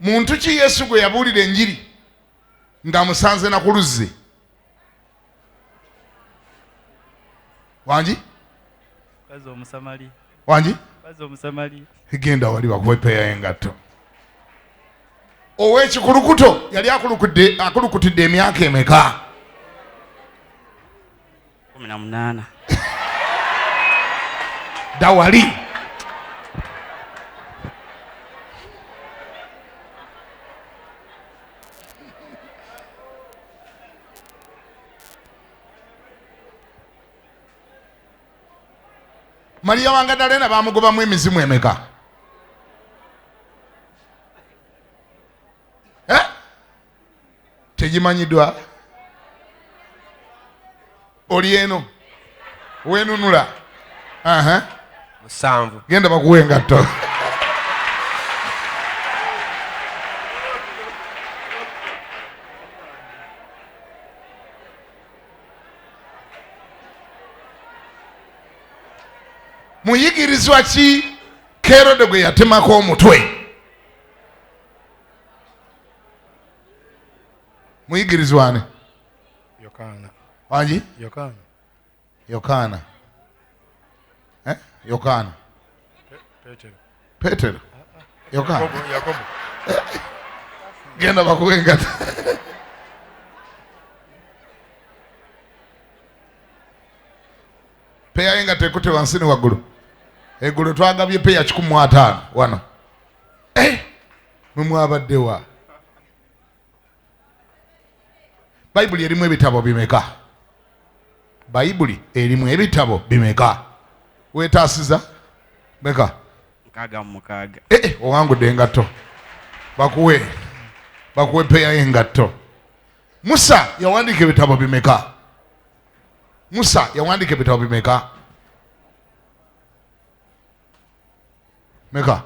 muntu ki Yesu gwe yabuulira enjiri ng'amusanze na ku luzzi? Wangi? Bazo Musamali. Wangi? Bazo Musamali. Genda wali bakuwe peya y'engatto. Ow'ekikulukuto yali akulukutidde emyaka emeka? 18. Dawali. Maria Wangadalena bamugobamu emizimu emeka? Tegimanyiddwa? Oli eno wenunula? Musanvu. Genda bakuwe engatto. Muyigirizwa ki Kerode gwe yatemako omutwe? Muyigirizwane? Yokana. Wangi? Yokana. Yokana. Yokana. Petero. Yokana. Yakobo. Genda bakuwe engatto. Peya y'engatto ekute wansi ne waggulu. Eggulu twagabye peya 150 wano. Mumwabadde wa? Bayibuli erimu ebitabo bimeka? Bayibuli erimu ebitabo bimeka? Weetaasiza? Meka? 6. Owangudde engatto. Bakuwe peya y'engatto. Musa yawandiika ebitabo bimeka? Musa yawandiika ebitabo bimeka? Meka?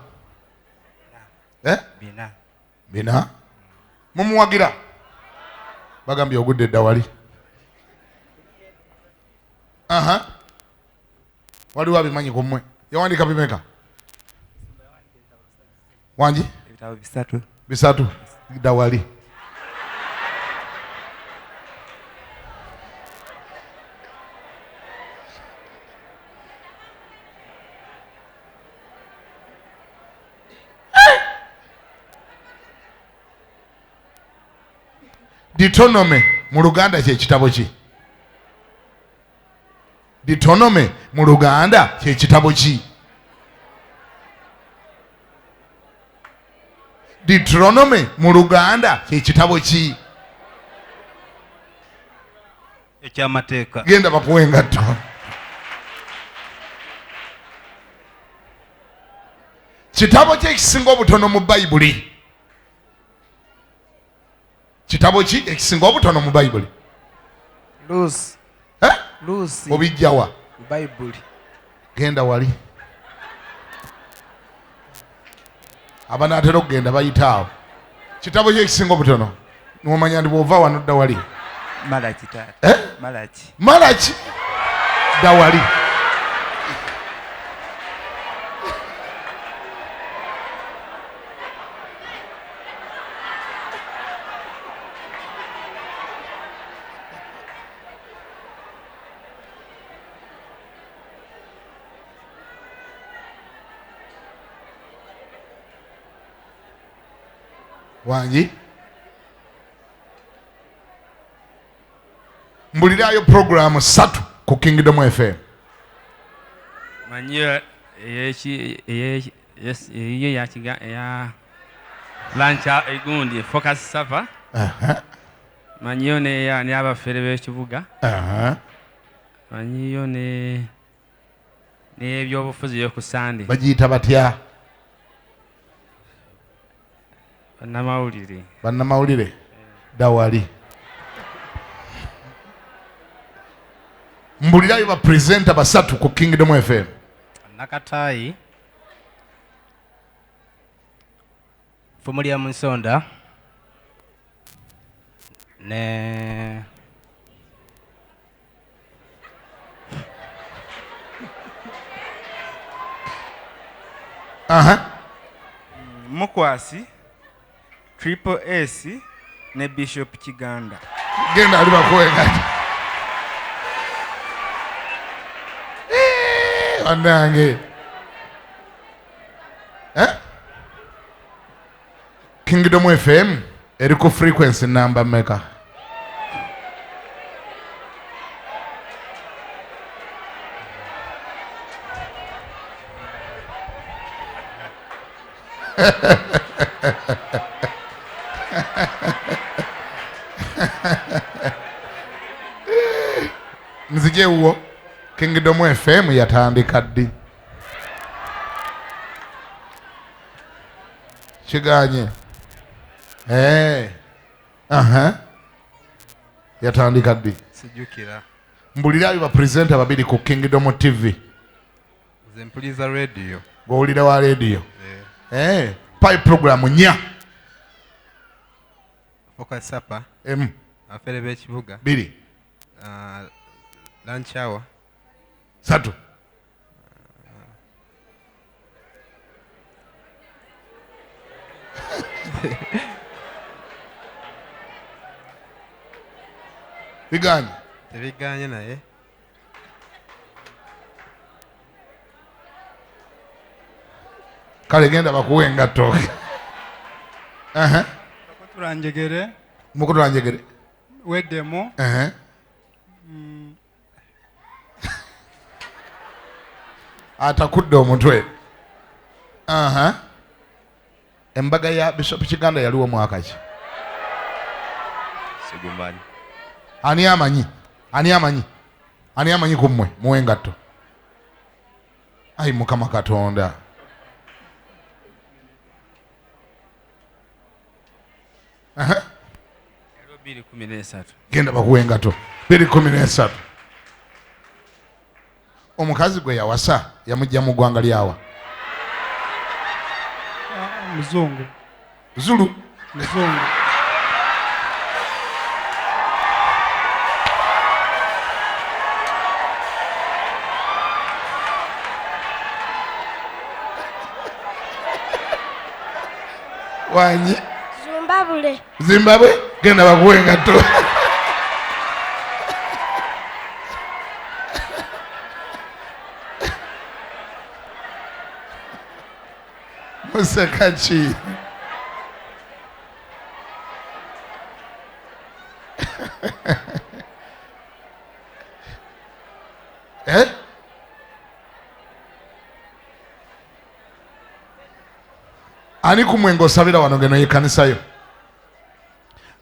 Bina. Mumuwagira? Bagambye ogudde dda wali. Waliwo abimanyi ku mmwe. Yawandiika bimeka? Wangi? Ebitabo 3. 3. Dda wali. Deuteronomy mu Luganda kye kitabo ki? Deuteronomy mu Luganda kye kitabo ki? Deuteronomy mu Luganda kye kitabo ki? Ekyamateeka. Genda bakuwe engatto. Kitabo ki ekisinga obutono mu Bayibuli? Kitabo ki ekisinga obutono mu Bayibuli? Lucy. Obijjawa? Bayibuli. Genda wali. Abanaatera okugenda bayitaawo. Kitabo ki ekisinga obutono? Nomanya ndi bw'ova wano dda wali. Malaki taata. Malaki? Dda wali. Wangi? Mbulirayo programu 3 ku Kingdom FM. Manyiyo ya lancha egundi focus sava. Manyiyo ne abafere b'ekibuga. Manyiyo ne ebyobufuzi yo ku Sande. Bagiyita batya? Bannamawulire. Dawali. Mbulirayo ba presenter 3 ku Kingdom FM. Nakatayi. Fumulia Munsonda. Ne Mukwasi Triple S ne Bishop Kiganda. Genda ali bakuwenga. Wanange. Kingdom FM eriko frequency number maker. Nzije uwo Kingdom FM yatandika ddi. Kiganye. Yatandika ddi. Sijukira. Mbulira aba presenter babiri ku Kingdom TV. Zempuliza radio. Gowulira wa radio. Pai program nya. Focus Supper. Afere bekibuga. Biri. Lunch hour. Satu. Biganye. Tebiganye naye. Kale genda bakuwenga toke. Mukutulanjegere. Mukutulanjegere. Weddemo. Atakudde omutwe. Embaga ya Bishop Kiganda yaliwo mwaka ki? Sigumani. Ani amanyi? Ani amanyi? Ani amanyi kumwe muwengato? Ai Mukama Katonda. Genda bakuwengato. 2:13. Omukazi gwe yawasa yamujja mu ggwanga lyawa. Muzungu. Zulu. Muzungu. Wanyi. Zimbabwe. Zimbabwe genda bakuwengato. Musakachi. Ani kumwengo osabira wano ngeno yekanisayo.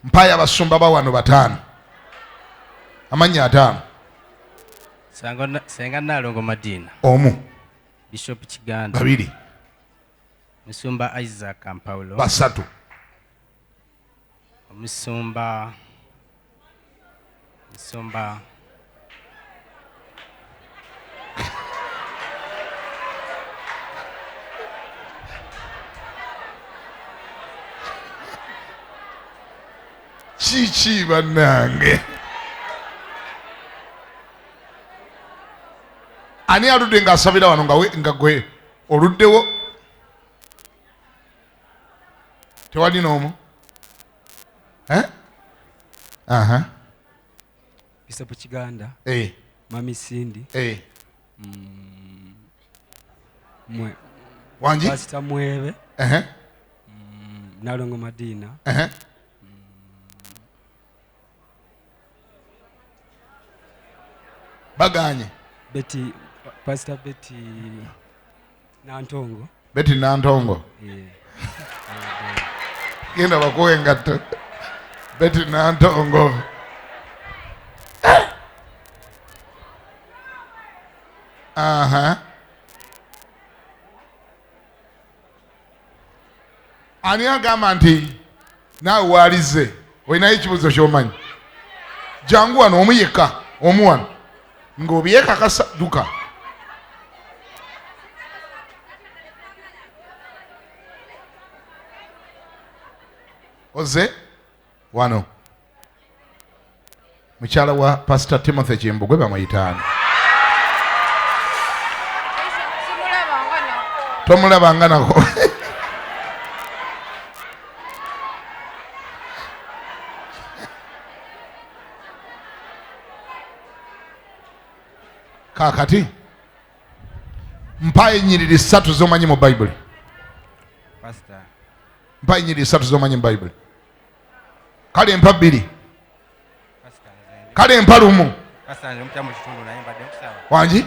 Mpaya abasumba ba wano 5. Amanya 5. Senga Nalongo Madina. Omu. Bishop Kiganda. 2. Musumba Isaac Paulo. 3. Musumba Chichi banange. Ani aludde nga asabira wano nga gwe oluddewo. Tewali n'omu. Bishop Kiganda. Mami Cindy. Wanji. Pastor Mwebe. Nalongo Madina. Baganye. Pastor Betty Nantongo. Betty Nantongo. Genda bakuwengato. Betty Nantongo. Ani agamba nti naawe waalize olinayo ekibuzo ky'omanyi. Jangu wano omu yekka omu wano ng'obyekakasa duka. Oze wano mukyala wa Pastor Timothy Kimbugwe bamuyitaani. Tomulabanga nako. kakati mpa ennyiriri 3 z'omanyi mu Bible. Pastor. Mpa ennyiriri 3 z'omanyi mu Bible. Kale mpa 2. Kale mpa 1. Pastor ndi mpya mu kitundu naye mbadde nkusaba. Wangi?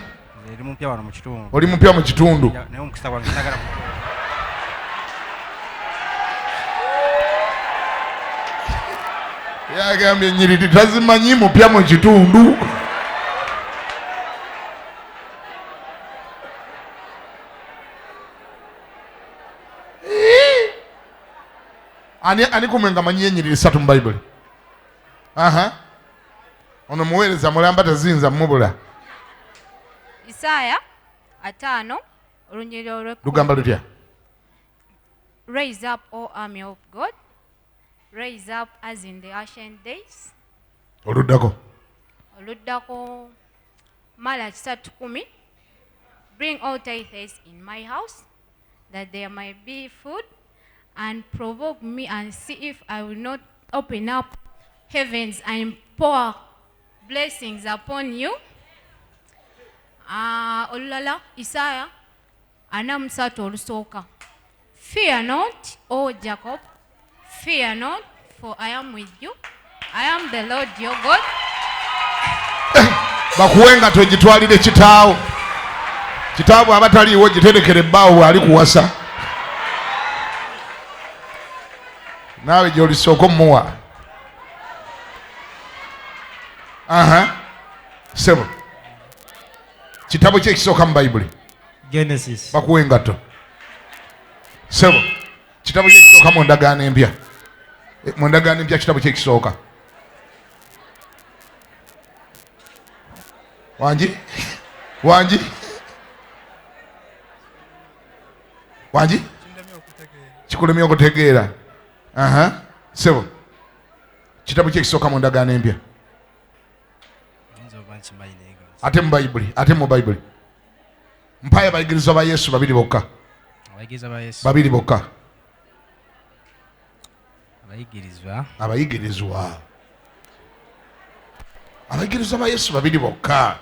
Ndi mpya wano mu kitundu. Oli mpya mu kitundu. Naye omukusaba nsagala mu yagambye ennyiriri tazimanyi mupya mu kitundu. ani kumwe nga manyi ennyiriri 3 mu Bible? Ono muweereza mulamba tazinza mubula. Isaya 5 olunyiriri olw'ekumi. Lugamba lutya? Raise up, O army of God. Raise up as in the ancient days. Oluddako. Malaki 3:10. Bring all tithes in my house, that there might be food, and provoke me and see if I will not open up heavens and pour blessings upon you. Olulala Isaya 43 olusooka. Fear not, O Jacob. Fear not, for I am with you. I am the Lord your God. Bakuwenga tojitwalire kitaawo. Kitaawo abataliiwo giterekere ebbaawo ali kuwasa. Naawe gy'olisooka omuwa. Sebo. Kitabo ki ekisooka mu Bayibuli? Genesis. Bakuwenga to. Sebo. Kitabo ki ekisooka mu ndagaano empya? Mu ndagaano empya kitabo ki ekisooka? Wangi? Kikulemye okutegeera. Sebo. Kitabo ki ekisooka mu ndagaano empya? Ate mu Bayibuli. Mpayo abayigirizwa ba Yesu 2 bokka. Babiri bokka. Abayigirizwa ba Yesu 2 bokka.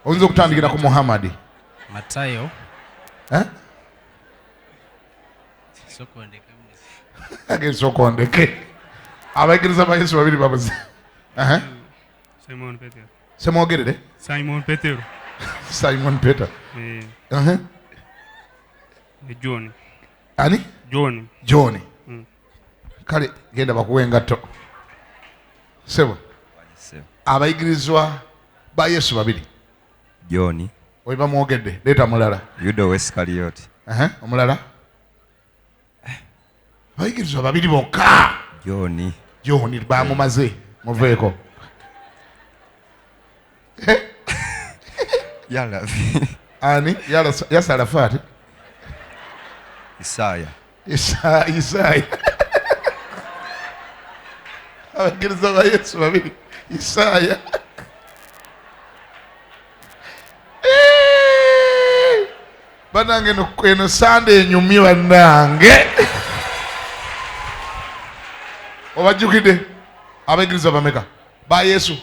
Oyinza okutandikira ku Muhammad. Matayo. Sokondeke. Abayigirizwa ba Yesu 2 babuze. Simon Peter. Semwogerere? Simon Peter. Simon Peter. John. Ani? John. Kale genda bakuwenga to. Sebo. Abayigirizwa ba Yesu 2. John. Oiba mwogedde. Leta mulala. Yuda Iscariot. Omulala. Abayigirizwa 2 bokka. John bamumaze. Muveeko. Ani? Yasalafati. Isaya. Abayigirizwa ba Yesu 2. Isaya. Banange eno Sunday enyumye bannange. Obajjukidde abayigirizwa bameka ba Yesu?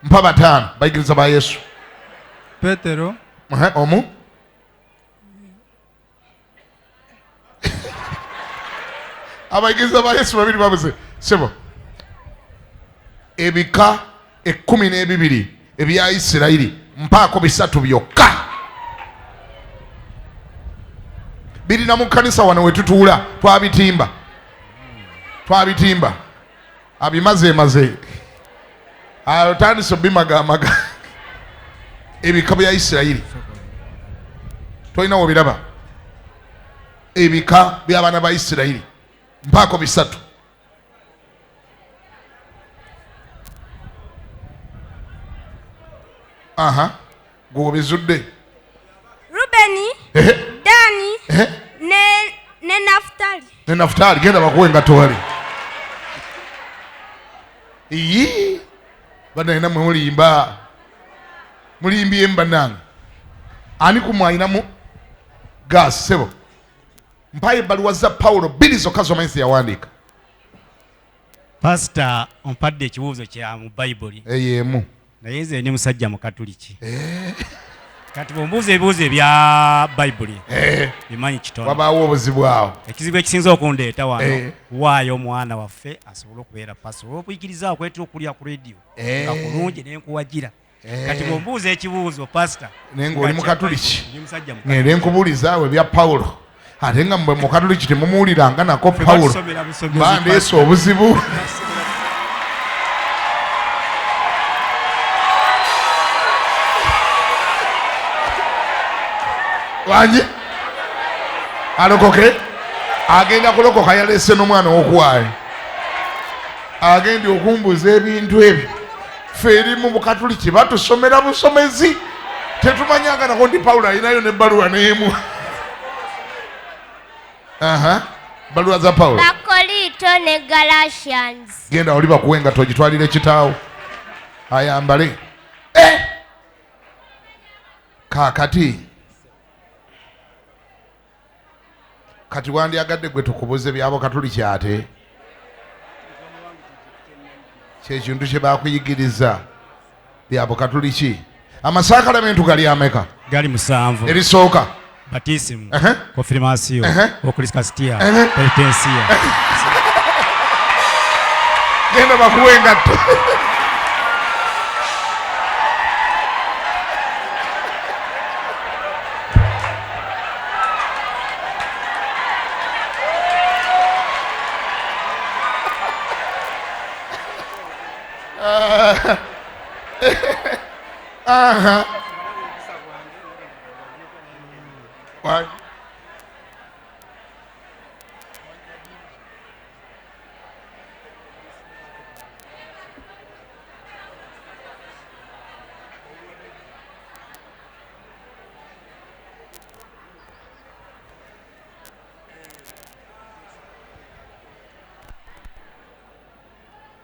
Mpa 5 bayigirizwa ba Yesu. Petero. Omu. Abayigirizwa ba Yesu 2 babuze. Sebo. Ebika 12 ebya Isirayiri mpaako 3 byokka. Birina mu kanisa wano wetutuula twabitimba. Abimaze. Tandise bimagamaga. Ebika bya Isirayiri. Tolina wobiraba. Ebika by'abaana ba Isirayiri mpaako 3. Gwe bizudde. Rubeni. Dani. Ne Naftali. Ne Naftali genda bakuwenga towali. Bana ina mulimba. Mulimbiye mbananga. Ani kumwayinamu gas sebo. Mpaye baluwa za Paulo 2 zokka z'omanyi yawandiika. Pastor ompadde ekibuuzo kya mu Bible. Eyemu. naye nze ni musajja mu Katuliki. Kati bombuuza ebibuuzo ebya Bayibuli bimanyi kitono. Wabaawo obuzibu awo. Ekizibu ekisinza okundeeta wano waayo omwana waffe asobola okubeera paso okuyigiriza okwetera okulya ku radio nga kulungi nenkuwagira. Kati bombuuza ekibuuzo pastor nengo oli mu Katuliki ngende nkubuuliza awo ebya Pawulo ate nga mwe mu Katuliki temumuwuliranga nako Pawulo bandeesa obuzibu. Wanji alokoke agenda kulokoka yalese n'omwana w'okuwaayo agenda okumbuza ebintu ebyo ffe erimu mu Katuliki batusomera busomezi tetumanyanga nako ndi Pawulo alinayo n'ebbaluwa n'emu. Baluwa za Pawulo Bakolito ne Galatians. Genda oli bakuwenga togitwalire kitaawo ayambale. Kaakati kati wandyagadde gwe tukubuze byabo Katuliki ate kyekintu kye bakuyigiriza byabo Katuliki. Amasakalamentu gali ameka? Gali 7. Erisooka Baptism, confirmation, okriskastia, penitensia. Genda bakuwenga to. Why?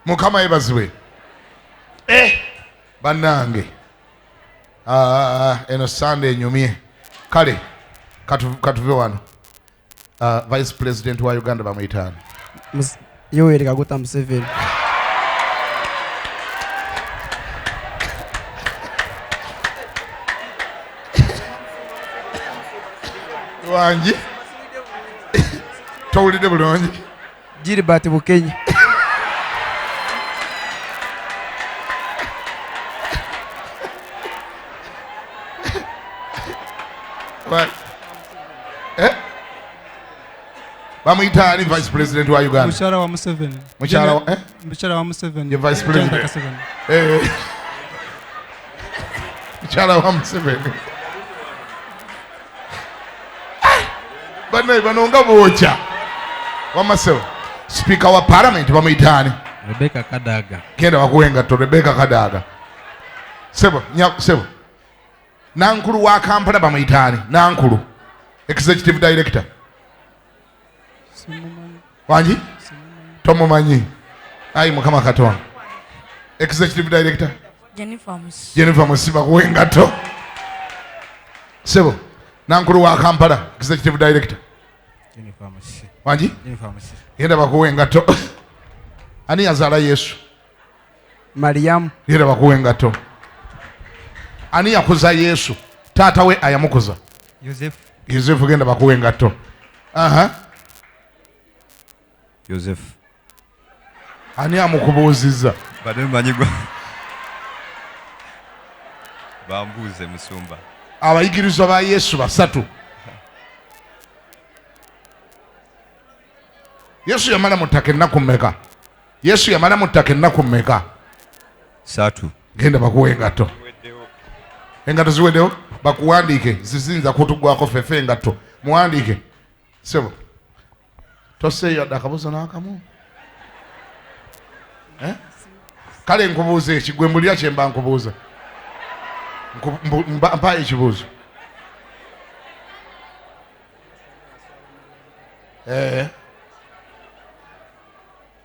Mukama yebazibwe. Bannange eno Sunday nyumye kale katuve wano. Vice President wa Uganda bamuyitani Yoweri Kaguta Museveni. Wanji towulidde bulungi. Gilbert Bukenyi. Bamuyitani Vice President wa Uganda. Mushara wa Museveni. Mushara wa Museveni. Ye Vice President. Mushara wa Museveni. Bano nga bocha. Wamasewa. Speaker wa Parliament bamuyitani. Rebecca Kadaga. Kenda bakuwenga to Rebecca Kadaga. Sebo. Nankulu wa Kampala bamuyitani. Nankulu. Executive Director. Wanji? Tomumanyi. Ayi Mukama Katonda. Executive Director. Jennifer Musiba kuwenga to. Sebo. Nankulu wa Kampala. Executive Director. Wanji? Yenda bakuwenga to. Ani yazala Yesu? Mariam. Yenda bakuwenga to. Ani yakuza Yesu? Tata we ayamukuza. Yosefu genda bakuwenga to. Joseph. Ani amukubuuziza? Bade manyigwa. Bambuze Musumba. Abayigirizwa ba Yesu basatu. Yesu yamala mutaka ennaku mmeka? Yesu yamala mutaka ennaku mmeka? 3. Genda bakuwenga to. Engato ziweddewo bakuwandiike zizinza kutugwako fefe engato muwandiike sebo toseeyo adde akabuuzo n'akamu kale nkubuuza ekigwe mbulira kye mba nkubuuza mpayo ekibuuzo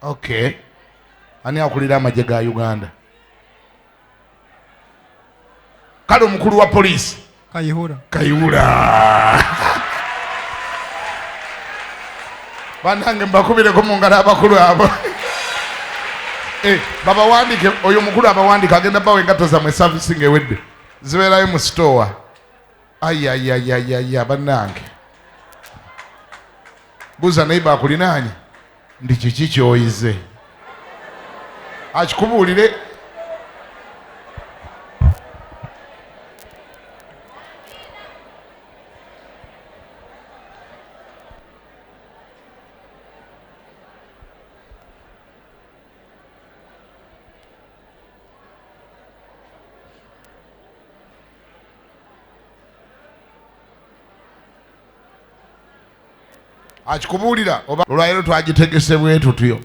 okay ani akulira amagye ga Uganda? Kale omukulu wa poliisi Kayihura banange mbakubireko mu ngalo abakulu abo baba wandike oyo mukulu abawandika agenda bawe engato zammwe servicing ewedde zibeerayo mu store. Ayayayayaya bannange. Buuza neighbor akulinaanye ndi kiki kyoyize akikubuulire. Akikubuulira oba olwaleero twagitegese bwe tutyo.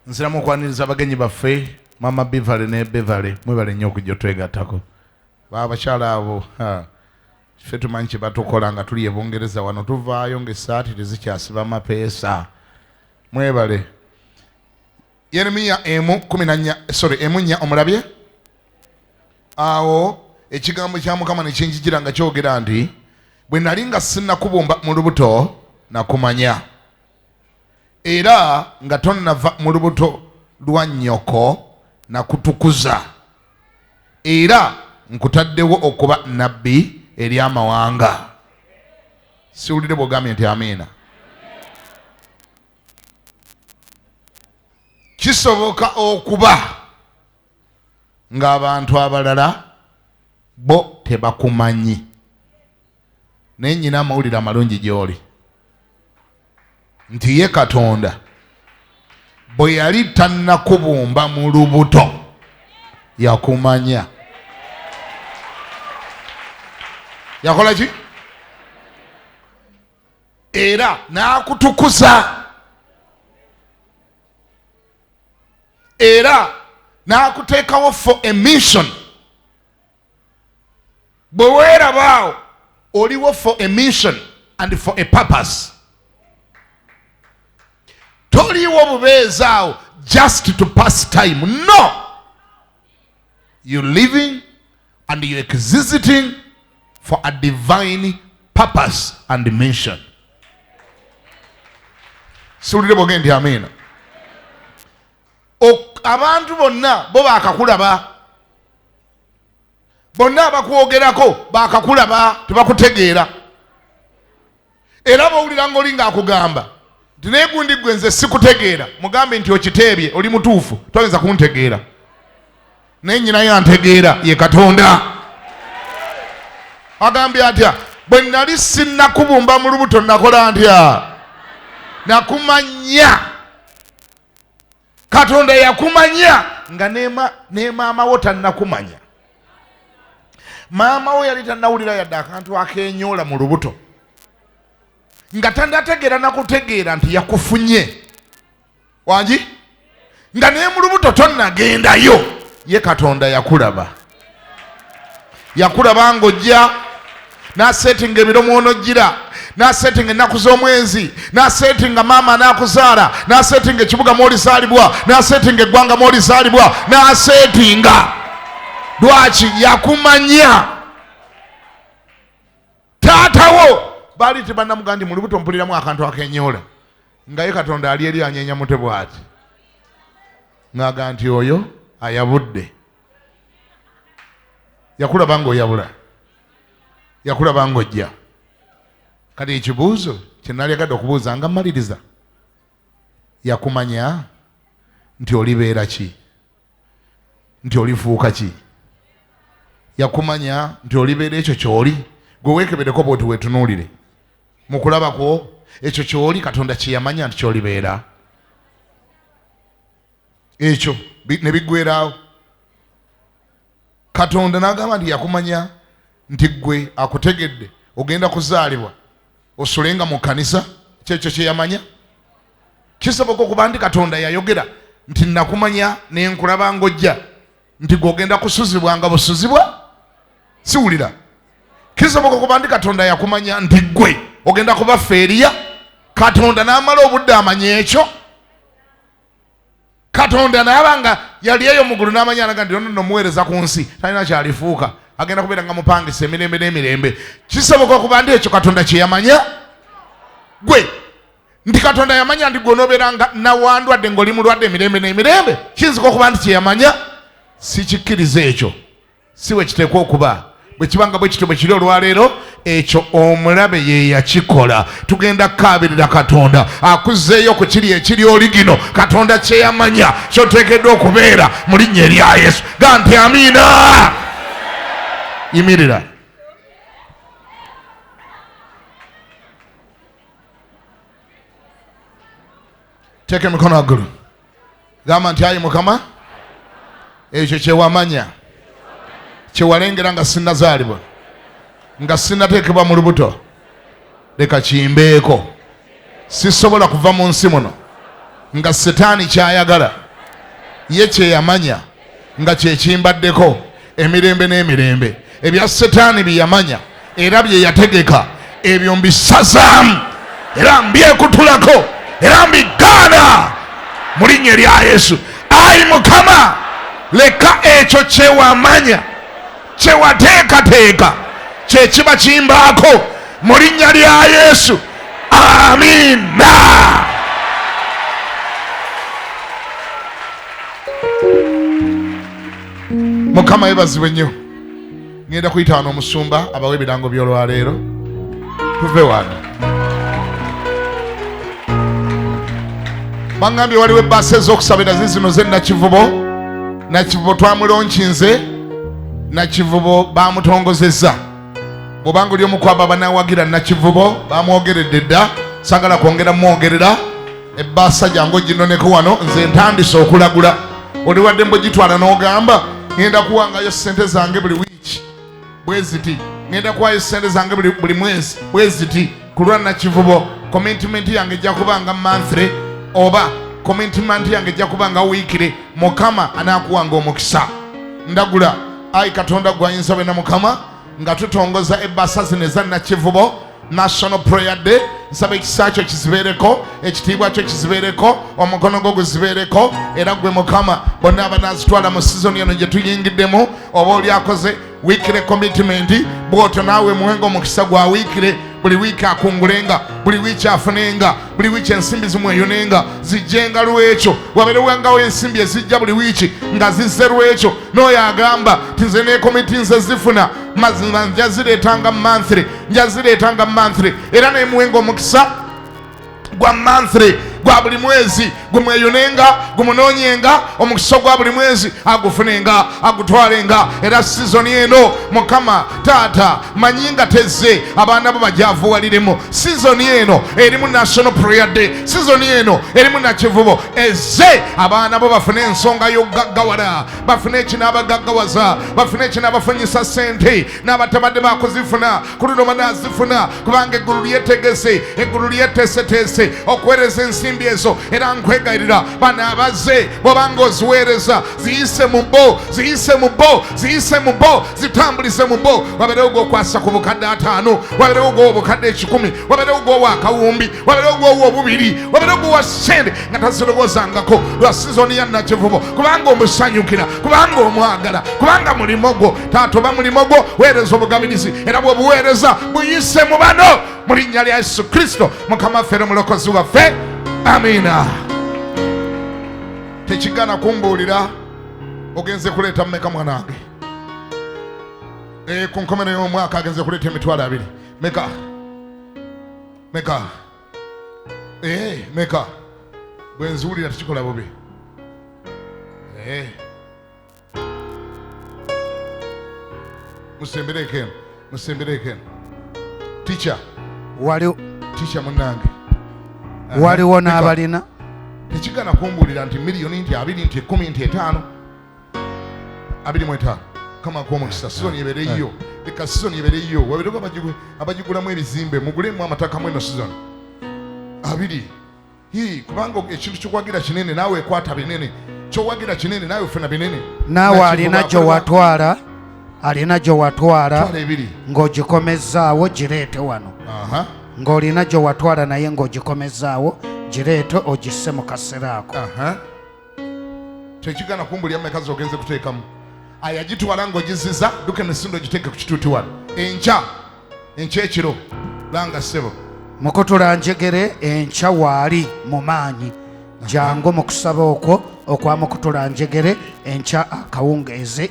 Nsiramu okwaniriza abagenyi baffe Mama Bivale ne Bevale mwebale nnyo okujja otwegattako. Babakyala abo ffe tumanyi kye batukola nga tuli e Bungereza wano tuvaayo ng'essaati tezikyasiba mapeesa. Mwebale. Yeremiya 1:4 omulabye? Awo ekigambo kya Mukama ne kinjijira nga kyogera nti bwe nali nga sinnakubumba mu lubuto nakumanya era nga tonnava mu lubuto lwa nnyoko nakutukuza era nkutaddewo okuba nabbi eri amawanga. Siwulire bw'ogambye nti amiina. Kisoboka okuba ng'abantu abalala bo tebakumanyi naye nnyina amawulire amalungi gy'oli nti ye Katonda bwe yali tannakubumba mu lubuto yakumanya. Yakola ki? Era n'akutukuza era n'akuteekawo for a mission. Bwe weerabaawo oliwo for a mission and for a purpose. Toliwo bubeezaawo just to pass time. No! You're living and you're existing for a divine purpose and mission. Siwulire bw'ogambye nti amiina. Abantu bonna bo bakakulaba. Bonna abakwogerako bakakulaba tebakutegeera. Era bawulira ng'oli ng'akugamba nti naye gundi gwe nze sikutegeera mugambe nti okiteebye oli mutuufu toyinza kuntegeera. Naye nnyina yantegeera ye Katonda. Agambye atya bwe nali sinnakubumba mu lubuto nakola ntya nakumanya. Katonda yakumanya nga ne maama wo tannakumanya. Maama wo yali tannawulira yadde akantu akeenyoola mu lubuto nga tannategeera nakutegeera nti yakufunye wangi nga naye mu lubuto tonnagendayo. Ye Katonda yakulaba. Yakulaba ng'ojja n'asetinga ebiromo onojjira n'asetinga ennaku z'omwezi n'asetinga maama n'akuzaala n'asetinga ekibuga mw'olisaalibwa n'asetinga eggwanga mw'olisaalibwa n'asetinga. Lwaki? Yakumanya. Taatawo baali tebannamuga nti mu lubuto mpuliramu akantu akeenyoola nga ye Katonda ali eri anyeenya mute bw'ati ng'aga nti oyo ayabudde. Yakulaba ng'oyabula. Yakulaba ng'ojja. Kati ekibuuzo kye nali agadde okubuuza nga mmaliriza. Yakumanya nti olibeera ki? Nti olifuuka ki? Yakumanya nti olibeera ekyo ky'oli. Gwe weekebereko bw'oti weetunuulire. Mu kulaba kwo ekyo ky'oli Katonda kye yamanya nti ky'olibeera. Ekyo ne biggweeraawo. Katonda n'agamba nti yakumanya nti gwe akutegedde ogenda kuzaalibwa osulenga mu kkanisa. Kyekyo kye yamanya. Kisoboka okuba nti Katonda yayogera nti nakumanya ne nkulaba ng'ojja nti gw'ogenda kusuzibwa nga busuzibwa. Siwulira. Kisoboka okuba nti Katonda yakumanya nti gwe ogenda kuba feeriya. Katonda n'amala obudde amanya ekyo. Katonda n'aba nga yali eyo mu ggulu n'amanya naga nti ono muweereza ku nsi talina kyalifuuka agenda kubeera nga mupangisa emirembe n'emirembe. Kisoboka okuba ndi ekyo Katonda kye yamanya gwe. Ndi Katonda yamanya ndi gonobeera nga nawandwadde ng'oli mulwadde emirembe n'emirembe. Kiyinzika okuba ndi kye yamanya. Sikikkiriza ekyo. Si we kiteekwa okuba. Bwe kibanga bwe kityo bwe kiri olwaleero ekyo omulabe ye yakikola. Tugenda kukaabirira Katonda akuzzeeyo ku kiri ekiri oli gino Katonda kye yamanya ky'oteekeddwa okubeera mu linnya erya Yesu. Ga nti amiina. Yimirira. Teeka emikono waggulu. Gamba nti ayi Mukama, ekyo kye wamanya kye walengera nga sinnazaalibwa nga sinnateekebwa mu lubuto, leka kimbeeko. Sisobola kuva mu nsi muno nga Setaani kyayagala ye kye yamanya nga kye kimbaddeko emirembe n'emirembe. Ebya Setaani bye yamanya era bye yategeka, ebyo mbisazaamu era mbyekutulako era mbigaana mu linnya erya Yesu. Ayi Mukama, leka ekyo kye wamanya kye wateekateeka kye kiba kimbaako mu linnya lya Yesu. Amiina. Mukama yebazibwe nnyo. Ngenda kuyita wano omusumba abawe ebirango by'olwaleero. Tuve wano. Bangambye waliwo ebbaasa ez'okusabira zizino z'ennakivubo. Nakivubo twamulonkinze, Nakivubo bamutongozezza. Bw'obanga oli omu kwabo abanawagira Nakivubo bamwogeredde dda, sagala kwongera mwogerera. Ebbaasa jangu oginoneko wano, nze ntandise okulagula. Oli wadde mbugitwala n'ogamba ngenda kuwangayo ssente zange buli wiiki bwe ziti, ngenda kuwayo ssente zange buli mwezi bwe ziti. Ku lwa Nakivubo commitment yange ejja kubanga monthly oba commitment yange ejja kubanga wiikire. Mukama anaakuwanga omukisa. Ndagula ayi Katonda gwayinza bwe na Mukama nga tutongoza ebbaasa zino eza Nakivubo National Prayer Day. Nsaba ekisa kyo kizibeereko, ekitiibwa kyo kizibeereko, omukono gwo guzibeereko, era gwe Mukama bonna abanaazitwala mu sizoni eno gye tuyingiddemu. Oba oli akoze wiikire commitment, bw'otyo naawe muwenga omukisa gwa wiikire. Buli wiiki akungulenga, buli wiiki afunenga, buli wiiki ensimbi zimweyonenga zijjenga lwekyo. Wabeerewangawo ensimbi ezijja buli wiiki nga zizze lwekyo. N'oyo agamba ti nze n'ekomiti nze zifuna mazima njazireetanga monthly, njazireetanga monthly, era nemuwenga omukisa gwa monthly gwa buli mwezi gumweyonenga, gumunoonyenga, omukisa gwa buli mwezi agufunenga, agutwalenga. Era sizoni eno Mukama Taata manyi nga tezze abaana bo bajaavuwaliremu. Sizoni eno erimu National Prayer Day, sizoni eno erimu Nakivubo ezze abaana bo bafune ensonga y'okugaggawala, bafune ekinaabagaggawaza, bafune ekinaabafunyisa ssente n'abatabadde baakuzifuna ku luno banaazifuna, kubanga eggulu lyetegese, eggulu lyeteeseteese okuweereza ensimbi ezo. Era nkwegayirira bana abazze bw'obanga oziweereza ziyise mu bo, ziyise mu bo, ziyise mu bo, zitambulise mu bo. Wabeerewo gw'okwasa ku bukadde 5, wabeerewo gw'obukadde 10, wabeerewo gw'owa akawumbi, wabeerewo gw'owa obubiri, wabeerewo gw'owa ssente nga tazirowoozangako lwa sizoni ya Nakivubo, kubanga omusanyukira, kubanga omwagala, kubanga mulimo gwo. Taata oba mulimo gwo weereza obugabirizi, era bw'obuweereza buyise mu bano mu linnya lya Yesu Kristo Mukama waffe n'omulokozi waffe. Amiina. Tekigana kumbuulira ogenze kuleeta mmeka mwanange. Ku nkomerero y'omwaka agenze kuleeta emitwalo 2. Meka? Meka? Meka? Bwe nzuulira tekikola bubi. Musembereko eno, musembereko eno. Teacher. Waliwo. Teacher munnange. Waliwo n'abalina. Tekigana kumbuulira nti miliyoni nti 2 nti 10 nti 5. 25. Kama kw'omukisa sizoni ebeereyo. Leka sizoni ebeereyo. Wabeereko abagigulamu ebizimbe, mugulemu amataka mweno sizoni. 2. Kubanga ekintu ky'okwagira kinene naawe ekwata binene. Ky'owagira kinene naawe ofuna binene. Naawe alina gy'owatwala. Alina gy'owatwala ng'ogikomezzaawo gireete wano. Ng'olina gy'owatwala naye ng'ogikomezzaawo gireete ogisse mu kaseera ako. Tekigana kumbulya mmeka z'ogenze kuteekamu. ayagitwala ng'ogiziza duka emisindo giteeke ku kituuti wano enkya ekiro langa ssebo Mukutula njegere enkya waali mu maanyi jangu mu kusaba okwo okwa Mukutula njegere enkya akawungeezi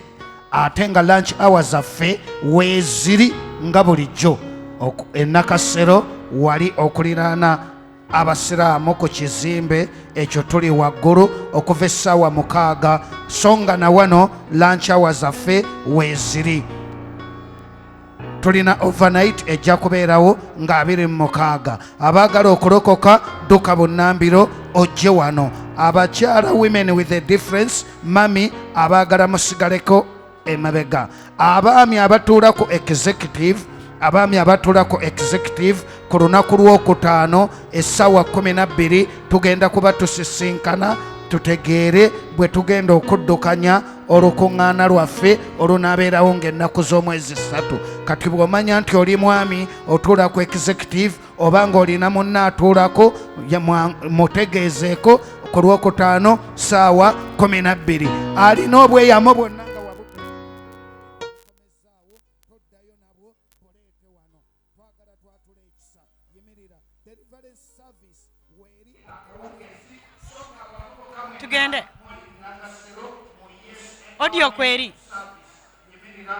ate nga lunch hours zaffe weeziri nga bulijjo Nakasero wali okuliraana abasiraamu ku kizimbe ekyo tuli waggulu okuva essaawa 6 so nga na wano lunch hours zaffe weeziri tulina overnight ejja kubeerawo nga 26 abaagala okulokoka duka Bunnambiro ojje wano abakyala women with a difference mami abaagala musigaleko emabega abaami abatuula ku executive ku lunaku lw'okutaano essaawa 12 tugenda kuba tusisinkana tutegeere bwe tugenda okuddukanya olukuŋŋaana lwaffe olunaabeerawo ng'ennaku z'omwezi 3 kati bw'omanya nti oli mwami otuula ku executive oba ng'olina munna atuulako mutegeezeeko ku lwokutaano ssaawa 12 alina obweyamo bwonna nga wabukomezaawo toddayo nabwo buleete wano twagala twatula ekisa yimirira deliverance service weeri akawungezi tugende audio kweri yimirira